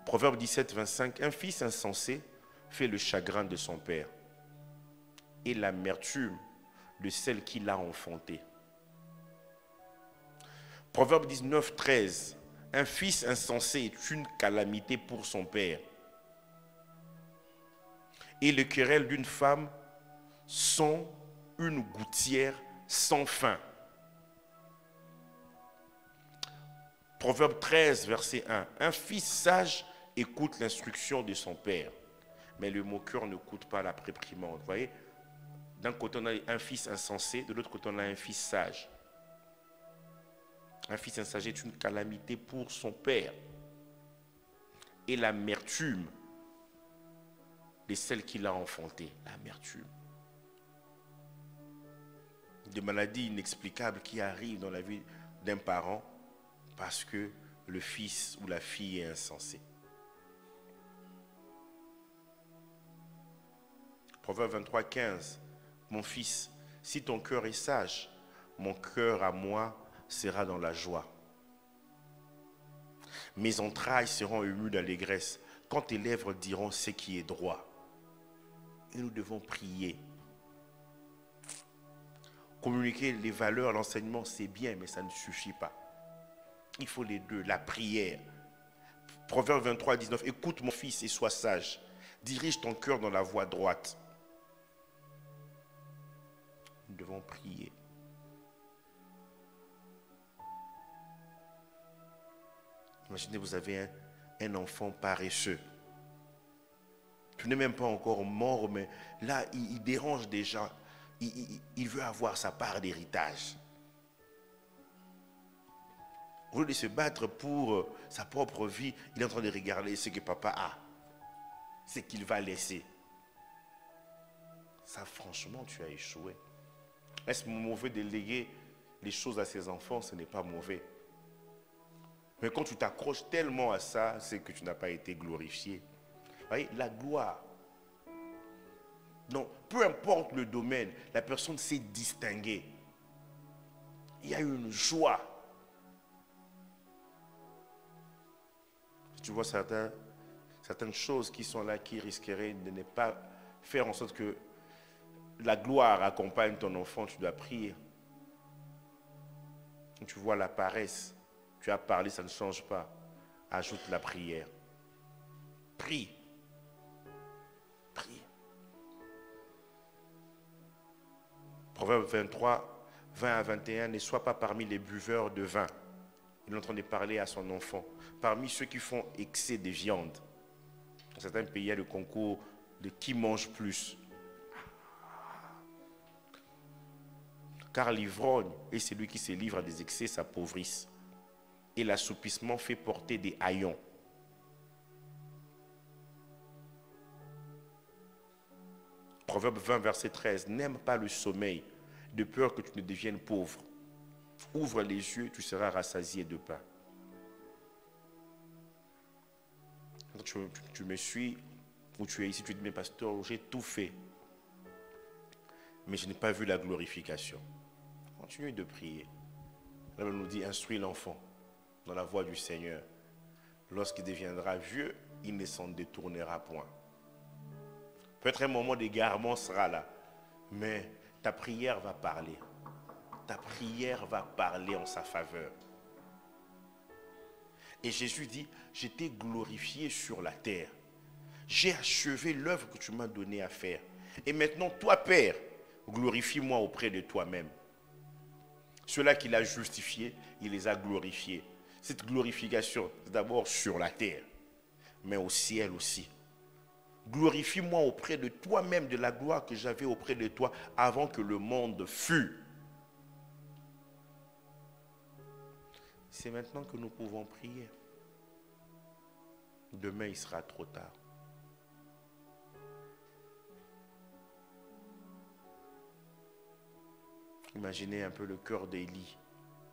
Proverbe 17, 25, un fils insensé fait le chagrin de son père et l'amertume de celle qui l'a enfanté. Proverbe 19, 13. Un fils insensé est une calamité pour son père. Et les querelles d'une femme sont une gouttière sans fin. Proverbe 13, verset 1. Un fils sage écoute l'instruction de son père, mais le moqueur n'écoute pas la réprimande. Vous voyez, d'un côté on a un fils insensé, de l'autre côté on a un fils sage. Un fils insage est une calamité pour son père. Et l'amertume de celle qui l'a enfanté. L'amertume. Des maladies inexplicables qui arrivent dans la vie d'un parent parce que le fils ou la fille est insensé. Proverbe 23, 15. Mon fils, si ton cœur est sage, mon cœur à moi sera dans la joie. Mes entrailles seront émues d'allégresse quand tes lèvres diront ce qui est droit. Et nous devons prier. Communiquer les valeurs, l'enseignement, c'est bien, mais ça ne suffit pas. Il faut les deux, la prière. Proverbe 23, 19. Écoute mon fils et sois sage. Dirige ton cœur dans la voie droite. Nous devons prier. Imaginez, vous avez un enfant paresseux. Tu n'es même pas encore mort, mais là, il dérange déjà. Il veut avoir sa part d'héritage. Au lieu de se battre pour sa propre vie, il est en train de regarder ce que papa a, ce qu'il va laisser. Ça, franchement, tu as échoué. Est-ce mauvais de léguer les choses à ses enfants? Ce n'est pas mauvais. Mais quand tu t'accroches tellement à ça, c'est que tu n'as pas été glorifié. Vous voyez, la gloire. Donc, peu importe le domaine, la personne s'est distinguée. Il y a une joie. Tu vois certaines choses qui sont là, qui risqueraient de ne pas faire en sorte que la gloire accompagne ton enfant, tu dois prier. Tu vois la paresse. Tu as parlé, ça ne change pas. Ajoute la prière. Prie. Prie. Proverbe 23, 20 à 21. Ne sois pas parmi les buveurs de vin. Il est en train de parler à son enfant. Parmi ceux qui font excès de viande. Dans certains pays, il y a le concours de qui mange plus. Car l'ivrogne et celui qui se livre à des excès s'appauvrissent. Et l'assoupissement fait porter des haillons. Proverbe 20, verset 13. N'aime pas le sommeil, de peur que tu ne deviennes pauvre. Ouvre les yeux, tu seras rassasié de pain. Tu me suis, ou tu es ici, tu dis, mais pasteur, j'ai tout fait. Mais je n'ai pas vu la glorification. Continue de prier. La Bible nous dit, instruis l'enfant dans la voie du Seigneur. lorsqu'il deviendra vieux, il ne s'en détournera point. Peut-être un moment d'égarement sera là, mais ta prière va parler. Ta prière va parler en sa faveur. Et Jésus dit, je t'ai glorifié sur la terre. J'ai achevé l'œuvre que tu m'as donnée à faire. Et maintenant, toi, Père, glorifie-moi auprès de toi-même. Ceux-là qu'il a justifiés, il les a glorifiés. Cette glorification, c'est d'abord sur la terre, mais au ciel aussi. Glorifie-moi auprès de toi-même de la gloire que j'avais auprès de toi avant que le monde fût. C'est maintenant que nous pouvons prier. Demain, il sera trop tard. Imaginez un peu le cœur d'Élie,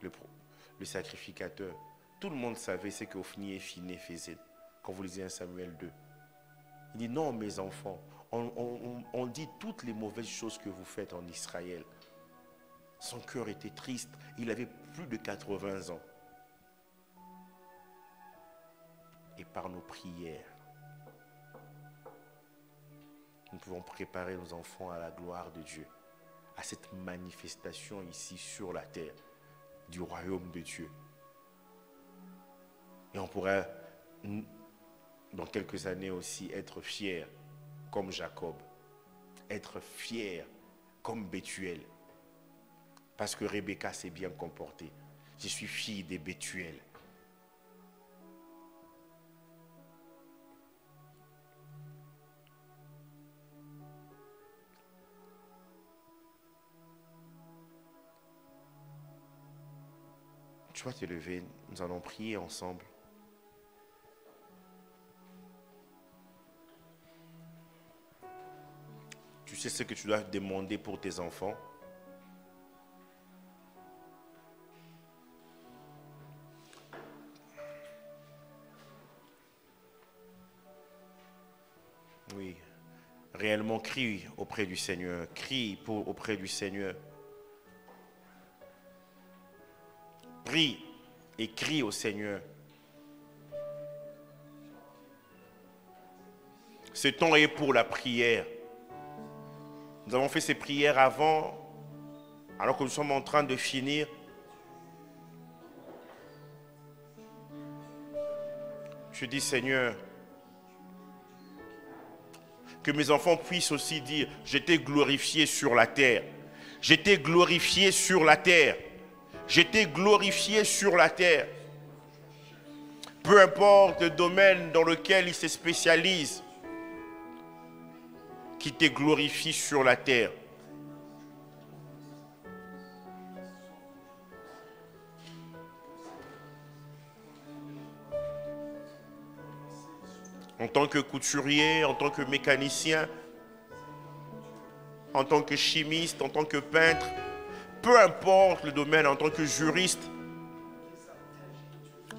le sacrificateur. Tout le monde savait ce qu'Ophni et Phiné faisaient quand vous lisez 1 Samuel 2. Il dit, non mes enfants, on dit toutes les mauvaises choses que vous faites en Israël. Son cœur était triste, il avait plus de 80 ans. Et par nos prières, nous pouvons préparer nos enfants à la gloire de Dieu, à cette manifestation ici sur la terre du royaume de Dieu. Et on pourra, dans quelques années aussi, être fiers comme Jacob, être fiers comme Bethuel, parce que Rebecca s'est bien comportée. Je suis fille de Bethuel. Tu vas te lever, nous allons prier ensemble. Tu sais ce que tu dois demander pour tes enfants? Oui, réellement crie auprès du Seigneur, crie auprès du Seigneur. Prie et crie au Seigneur. Ce temps est pour la prière. Nous avons fait ces prières avant, alors que nous sommes en train de finir. Je dis, Seigneur, que mes enfants puissent aussi dire, je t'ai glorifié sur la terre. Je t'ai glorifié sur la terre. Je t'ai glorifié sur la terre. Peu importe le domaine dans lequel ils se spécialisent, qui te glorifie sur la terre. En tant que couturier, en tant que mécanicien, en tant que chimiste, en tant que peintre, peu importe le domaine, en tant que juriste,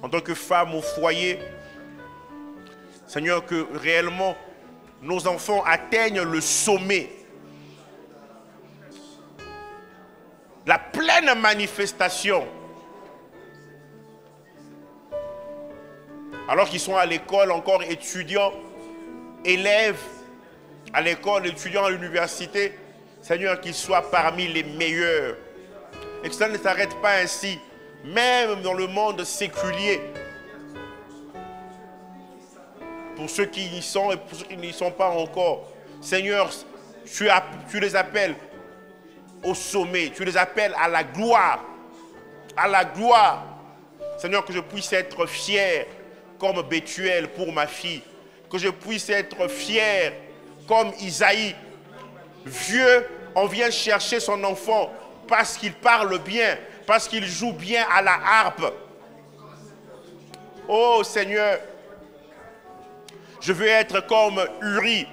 en tant que femme au foyer, Seigneur, que réellement nos enfants atteignent le sommet, la pleine manifestation. Alors qu'ils sont à l'école, encore étudiants, élèves, à l'école, étudiants à l'université, Seigneur, qu'ils soient parmi les meilleurs. Et que ça ne s'arrête pas ainsi, même dans le monde séculier. Pour ceux qui y sont et pour ceux qui n'y sont pas encore. Seigneur, tu les appelles au sommet, tu les appelles à la gloire. À la gloire. Seigneur, que je puisse être fier comme Bethuel pour ma fille. Que je puisse être fier comme Isaïe. Vieux, on vient chercher son enfant parce qu'il parle bien, parce qu'il joue bien à la harpe. Oh Seigneur, je veux être comme Uri,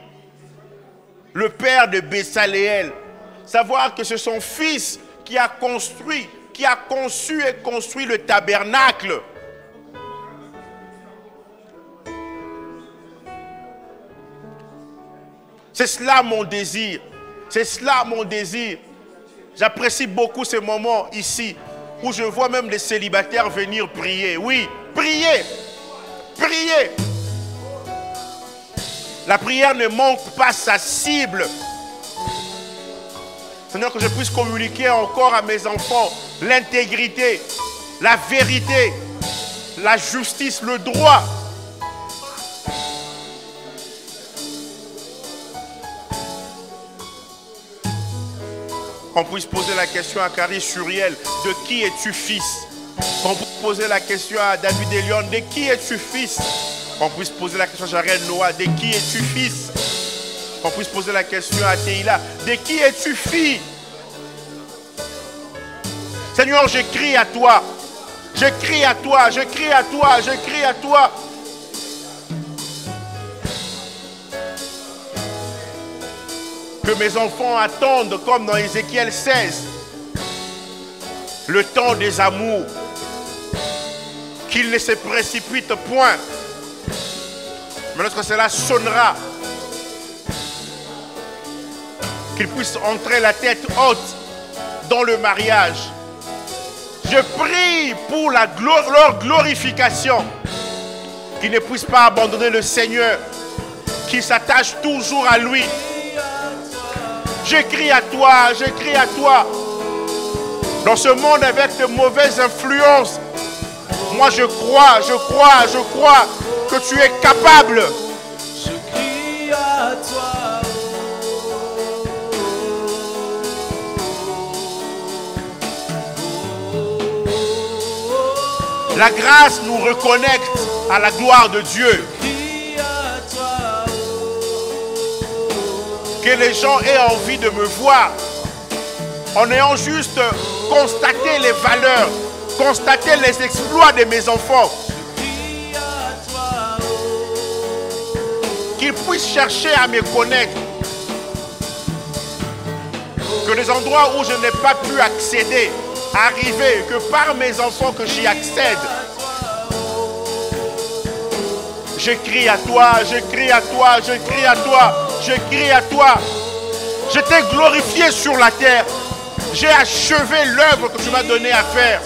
le père de Bessaléel. Savoir que c'est son fils qui a construit, qui a conçu et construit le tabernacle. C'est cela mon désir. C'est cela mon désir. J'apprécie beaucoup ces moments ici où je vois même les célibataires venir prier. Oui, prier. prier. La prière ne manque pas sa cible. Seigneur, que je puisse communiquer encore à mes enfants l'intégrité, la vérité, la justice, le droit. Qu'on puisse poser la question à Caris Suriel, de qui es-tu fils? Qu'on puisse poser la question à David Elion, de qui es-tu fils? Qu'on puisse poser la question à Jarel Noah, de qui es-tu fils? Qu'on puisse poser la question à Teila, de qui es-tu fille? Seigneur, je crie à toi. Je crie à toi, je crie à toi, je crie à toi. Que mes enfants attendent, comme dans Ézéchiel 16, le temps des amours. Qu'ils ne se précipitent point. Mais lorsque cela sonnera, qu'ils puissent entrer la tête haute dans le mariage. Je prie pour leur glorification, qu'ils ne puissent pas abandonner le Seigneur, qu'ils s'attachent toujours à lui. Je crie à toi, je crie à toi. Dans ce monde avec de mauvaises influences, moi je crois que tu es capable. Je crie à toi. La grâce nous reconnecte à la gloire de Dieu. Que les gens aient envie de me voir en ayant juste constaté les valeurs, constaté les exploits de mes enfants. Qu'ils puissent chercher à me connaître. Que les endroits où je n'ai pas pu accéder, arriver, que par mes enfants que j'y accède. Je crie à toi, je crie à toi, je crie à toi, je crie à toi. Je t'ai glorifié sur la terre. J'ai achevé l'œuvre que tu m'as donnée à faire.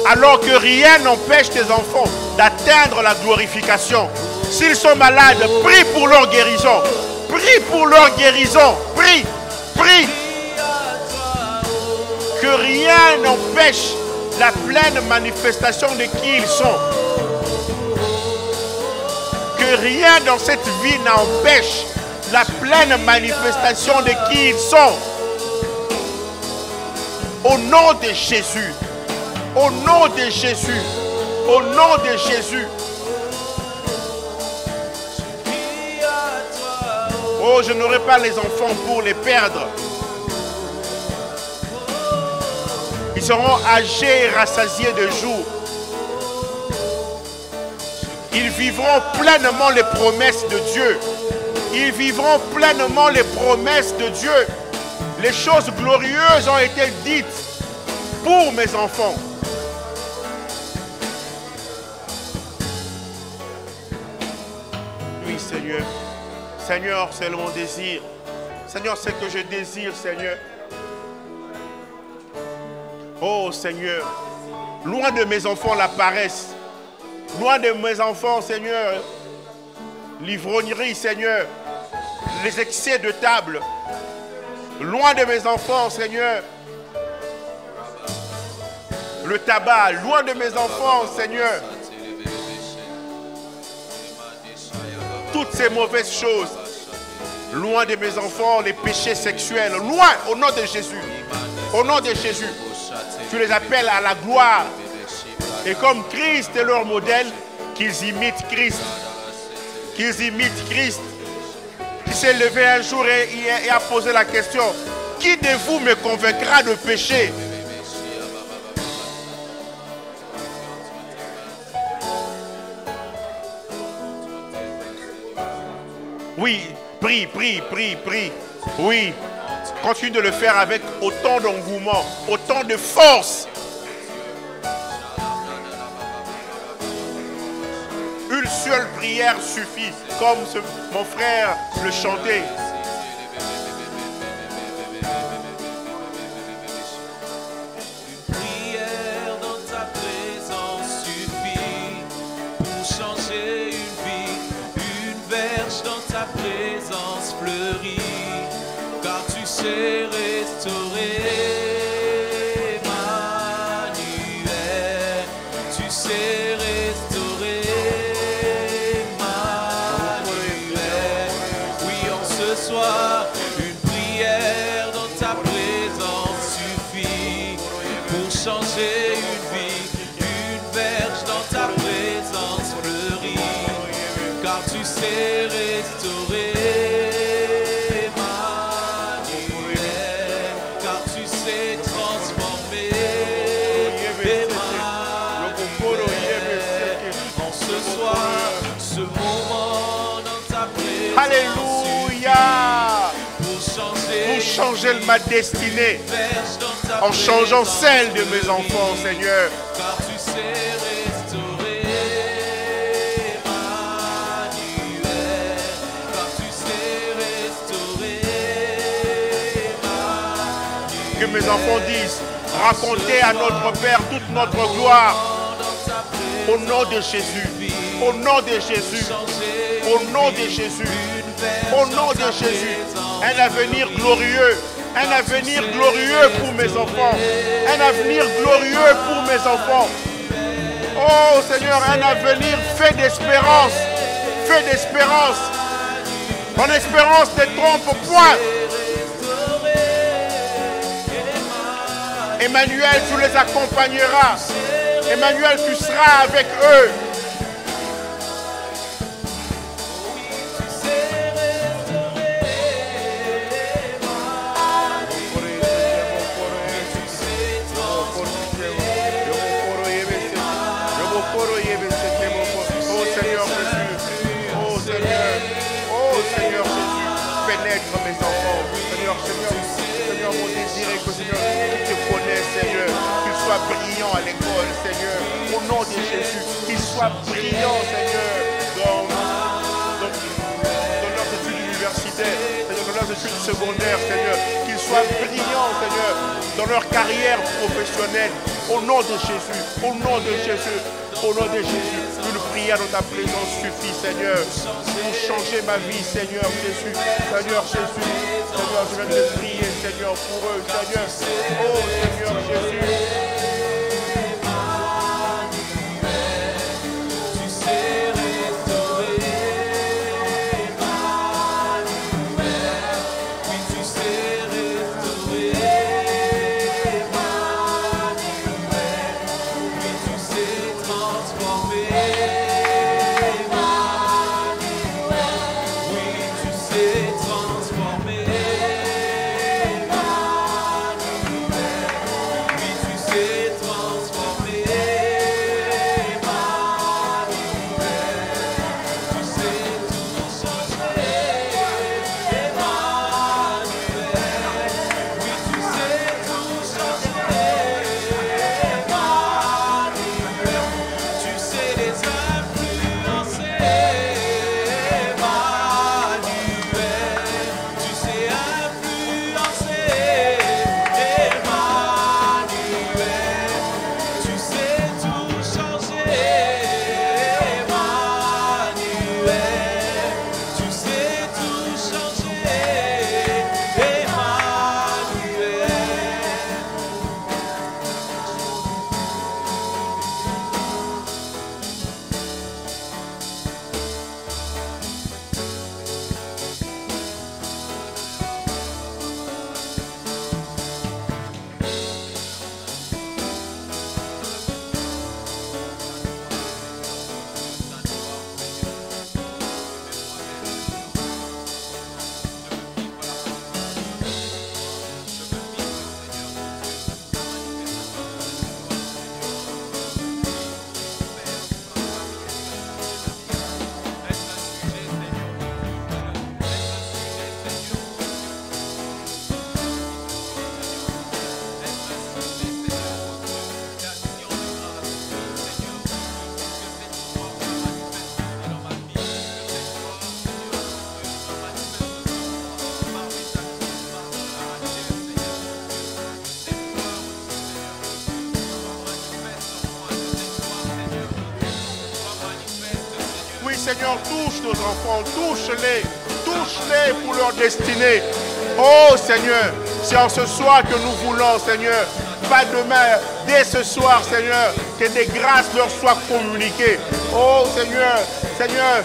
Alors que rien n'empêche tes enfants d'atteindre la glorification. S'ils sont malades, prie pour leur guérison. Prie pour leur guérison. Prie, prie. Que rien n'empêche la pleine manifestation de qui ils sont. Que rien dans cette vie n'empêche la pleine manifestation de qui ils sont. Au nom de Jésus. Au nom de Jésus. Au nom de Jésus. Oh, je n'aurai pas les enfants pour les perdre. Ils seront âgés et rassasiés de jours. Ils vivront pleinement les promesses de Dieu. Ils vivront pleinement les promesses de Dieu. Les choses glorieuses ont été dites pour mes enfants. Oui, Seigneur. Seigneur, c'est mon désir. Seigneur, c'est que je désire, Seigneur. Oh, Seigneur, loin de mes enfants la paresse. Loin de mes enfants, Seigneur, l'ivrognerie, Seigneur, les excès de table. Loin de mes enfants, Seigneur, le tabac. Loin de mes enfants, Seigneur, toutes ces mauvaises choses. Loin de mes enfants, les péchés sexuels. Loin, au nom de Jésus. Au nom de Jésus. Tu les appelles à la gloire. Et comme Christ est leur modèle, qu'ils imitent Christ. Qu'ils imitent Christ. Qui s'est levé un jour et a posé la question: qui de vous me convaincra de péché? Oui, prie, prie, prie, prie. Oui, continue de le faire avec autant d'engouement, autant de force. Une seule prière suffit, comme mon frère le chantait. Une prière dans ta présence suffit. sais restaurer, Emmanuel. Tu sais restaurer, Emmanuel. Oui, en ce soir, une prière dans ta présence suffit pour changer une vie, une verge dans ta présence fleurit, car tu sais restaurer, Emmanuel, car tu sais transformer, Emmanuel. En ce soir, ce moment dans ta présence Alléluia. Pour changer ma destinée, en changeant celle de mes enfants, Seigneur. Car tu sais restaurer, Emmanuel. Car tu sais restaurer, Emmanuel. Que mes enfants disent, racontez à notre Père toute notre gloire. Au nom de Jésus, au nom de Jésus, au nom de Jésus, au nom de Jésus. Un avenir glorieux, un avenir glorieux pour mes enfants, un avenir glorieux pour mes enfants. Oh Seigneur, un avenir fait d'espérance, fait d'espérance. Mon espérance ne trompe point. Emmanuel, tu les accompagneras. Emmanuel, tu seras avec eux. Mes enfants, Seigneur, mon désir est que Seigneur, qu'ils te connaissent, Seigneur, qu'ils soient brillants à l'école, Seigneur, au nom de Jésus, qu'ils soient brillants, Seigneur, dans leurs études universitaires, Seigneur, dans leurs études secondaires, Seigneur, qu'ils soient brillants, Seigneur, dans leur carrière professionnelle, au nom de Jésus, au nom de Jésus, au nom de Jésus. Une prière dans ta présence suffit, Seigneur, pour changer ma vie, Seigneur Jésus. Seigneur Jésus, Seigneur, je viens de prier, Seigneur, pour eux, Seigneur. Oh, Seigneur Jésus. Seigneur, touche nos enfants, touche-les pour leur destinée. Oh Seigneur, c'est en ce soir que nous voulons, Seigneur, pas demain, dès ce soir, Seigneur, que des grâces leur soient communiquées. Oh Seigneur, Seigneur,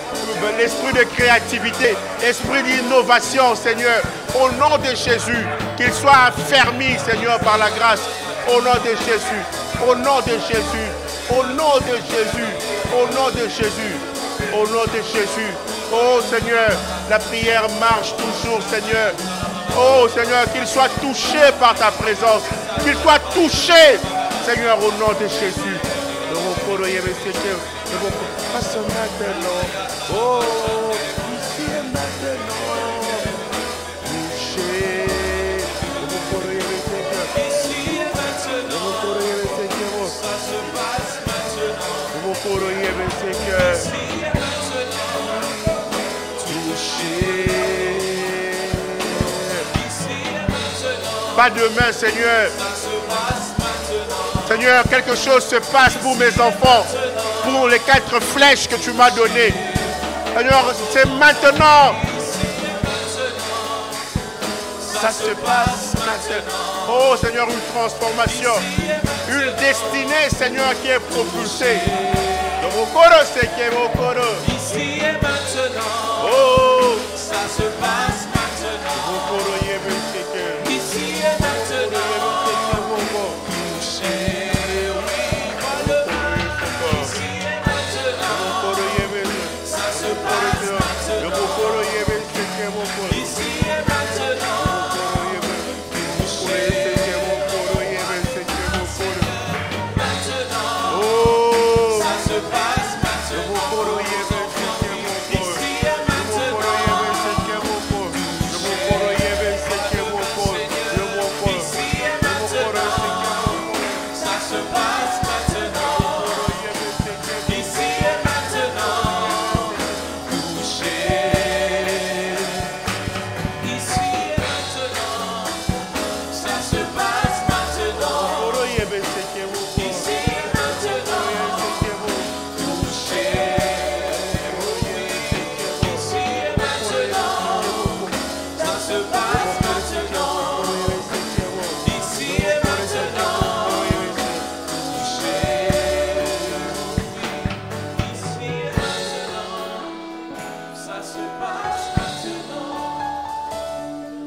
l'esprit de créativité, esprit d'innovation, Seigneur, au nom de Jésus, qu'il soit affermi, Seigneur, par la grâce, au nom de Jésus, au nom de Jésus, au nom de Jésus, au nom de Jésus, au nom de Jésus. Oh Seigneur, la prière marche toujours, Seigneur. Oh Seigneur, qu'il soit touché par ta présence, qu'il soit touché, Seigneur, au nom de Jésus. Passe maintenant, oh, ici et maintenant, touché. Ici et maintenant, ça se passe maintenant. Ici et maintenant, Touché. ici et maintenant, Pas demain, Seigneur. ça se passe maintenant. Seigneur, quelque chose se passe pour mes enfants, pour les 4 flèches que tu m'as données. Seigneur, c'est maintenant. Ça se passe maintenant. Oh Seigneur, une transformation, une destinée, Seigneur, qui est propulsée. Ici et maintenant, Oh, ça se passe maintenant. Ici et maintenant, touché, oui, par le mal. Ici et maintenant, ça se passe maintenant. Ici et maintenant, touché, maintenant, oh, ça se passe maintenant. Ici et maintenant, ici et maintenant, ça se passe maintenant. Ici et maintenant, touché. Ici et maintenant, ça se passe maintenant. Ici et maintenant, touché. Ici et maintenant, ça se passe maintenant. Ici et maintenant, touché. Ici et maintenant, ça se passe maintenant.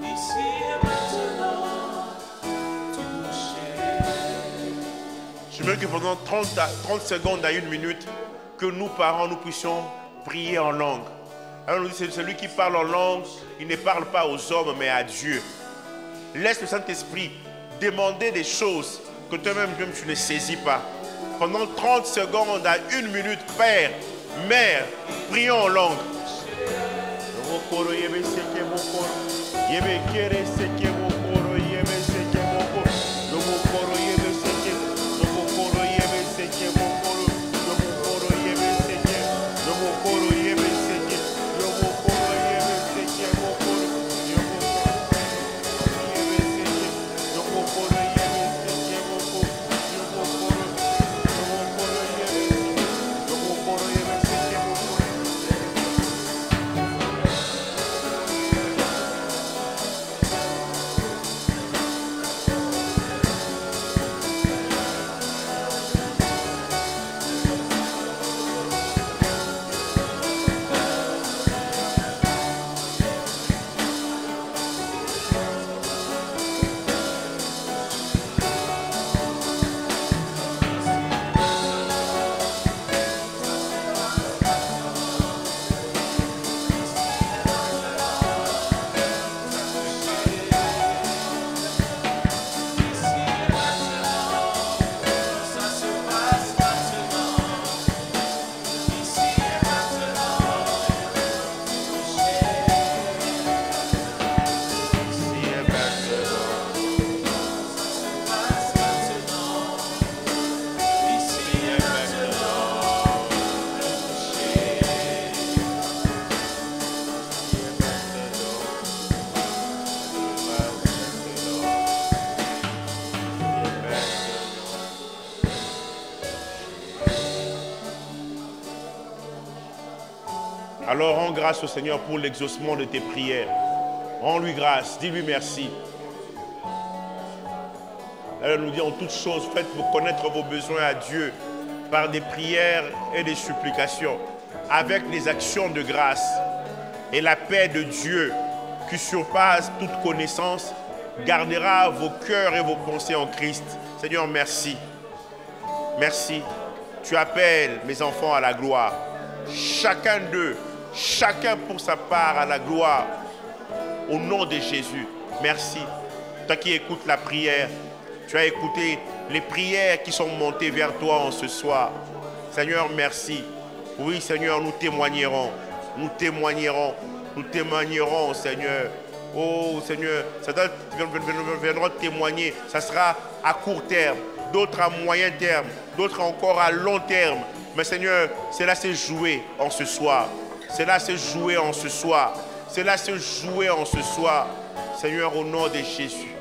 Ici et maintenant, touché. je veux que pendant 30 secondes à 1 minute, que nous, parents, nous puissions prier en langue. Alors, nous dit, c'est celui qui parle en langue, il ne parle pas aux hommes, mais à Dieu. Laisse le Saint-Esprit demander des choses que toi-même tu ne saisis pas. Pendant 30 secondes à 1 minute, Père, Mère, prions en langue. Alors rends grâce au Seigneur pour l'exaucement de tes prières. Rends-lui grâce, dis-lui merci. Elle nous dit en toutes choses, faites-vous connaître vos besoins à Dieu par des prières et des supplications, avec des actions de grâce. Et la paix de Dieu, qui surpasse toute connaissance, gardera vos cœurs et vos pensées en Christ. Seigneur, merci. Merci. Tu appelles mes enfants à la gloire. Chacun d'eux, chacun pour sa part à la gloire. Au nom de Jésus, merci. Toi qui écoutes la prière, tu as écouté les prières qui sont montées vers toi en ce soir. Seigneur, merci. Oui, Seigneur, nous témoignerons. Nous témoignerons. Nous témoignerons, Seigneur. Oh, Seigneur, certains viendront témoigner. Ça sera à court terme, d'autres à moyen terme, d'autres encore à long terme. Mais Seigneur, cela s'est joué en ce soir. Cela s'est joué en ce soir. Cela s'est joué en ce soir. Seigneur, au nom de Jésus.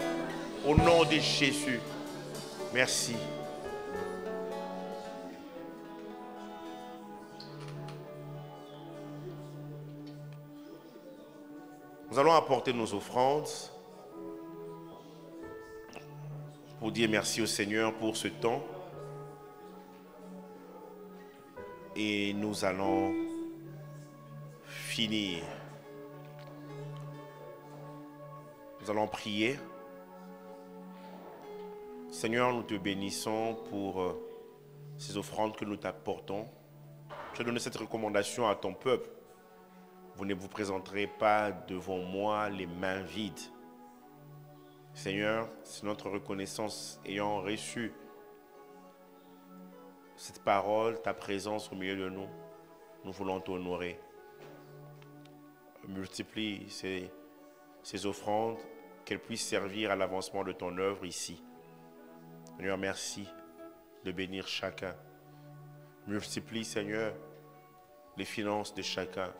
Au nom de Jésus. Merci. Nous allons apporter nos offrandes pour dire merci au Seigneur pour ce temps. Et nous allons finir. Nous allons prier. Seigneur, nous te bénissons pour ces offrandes que nous t'apportons. Tu as donné cette recommandation à ton peuple. Vous ne vous présenterez pas devant moi les mains vides. Seigneur, c'est notre reconnaissance ayant reçu cette parole, ta présence au milieu de nous. Nous voulons t'honorer. Multiplie ces offrandes, qu'elles puissent servir à l'avancement de ton œuvre ici. Seigneur, merci de bénir chacun. Multiplie, Seigneur, les finances de chacun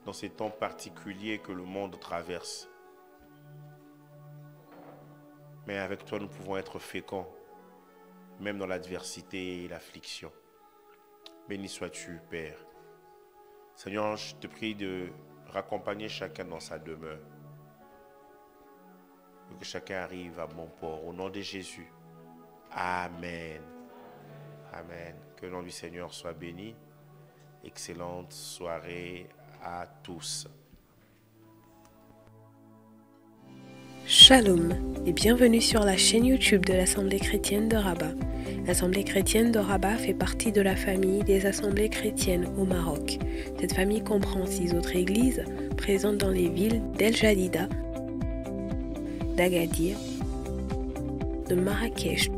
dans ces temps particuliers que le monde traverse. Mais avec toi, nous pouvons être féconds, même dans l'adversité et l'affliction. Béni sois-tu, Père. Seigneur, je te prie de raccompagner chacun dans sa demeure. Que chacun arrive à bon port. Au nom de Jésus. Amen. Amen. Que le nom du Seigneur soit béni. Excellente soirée à tous. Shalom et bienvenue sur la chaîne YouTube de l'Assemblée chrétienne de Rabat. L'Assemblée chrétienne de Rabat fait partie de la famille des assemblées chrétiennes au Maroc. Cette famille comprend 6 autres églises présentes dans les villes d'El Jadida, d'Agadir, de Marrakech,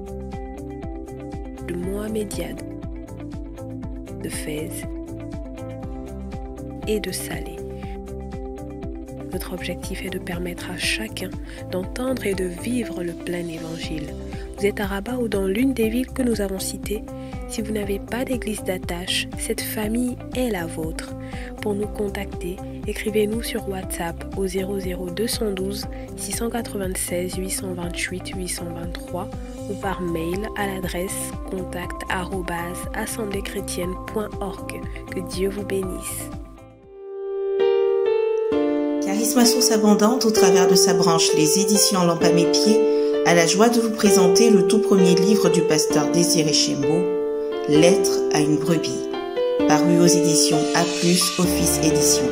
de Mohamediad, de Fès et de Salé. Notre objectif est de permettre à chacun d'entendre et de vivre le plein évangile. Vous êtes à Rabat ou dans l'une des villes que nous avons citées. Si vous n'avez pas d'église d'attache, cette famille est la vôtre. Pour nous contacter, écrivez-nous sur WhatsApp au 00212 696 828 823 ou par mail à l'adresse contact@assembléchrétienne.org. Que Dieu vous bénisse. Charisme Source Abondante, au travers de sa branche Les Éditions Lampe à mes pieds, a la joie de vous présenter le tout premier livre du pasteur Désiré Chembo, Lettre à une brebis, paru aux éditions A+, Office Édition.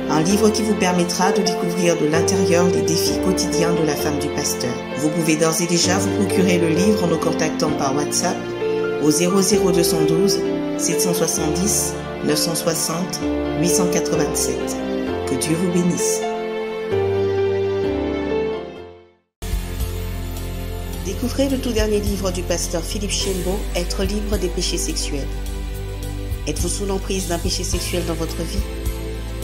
Un livre qui vous permettra de découvrir de l'intérieur les défis quotidiens de la femme du pasteur. Vous pouvez d'ores et déjà vous procurer le livre en nous contactant par WhatsApp au 00212 770 960 887. Que Dieu vous bénisse. Découvrez le tout dernier livre du pasteur Philippe Chembo, Être libre des péchés sexuels. Êtes-vous sous l'emprise d'un péché sexuel dans votre vie?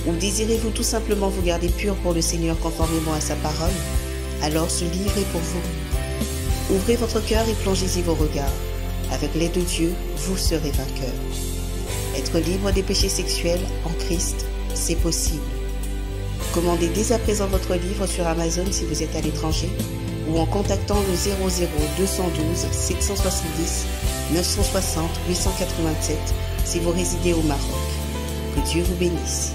Ou désirez-vous tout simplement vous garder pur pour le Seigneur conformément à sa parole? Alors ce livre est pour vous. Ouvrez votre cœur et plongez-y vos regards. Avec l'aide de Dieu, vous serez vainqueur. Être libre des péchés sexuels en Christ, c'est possible. Commandez dès à présent votre livre sur Amazon si vous êtes à l'étranger ou en contactant le 00212 770 960 887 si vous résidez au Maroc. Que Dieu vous bénisse.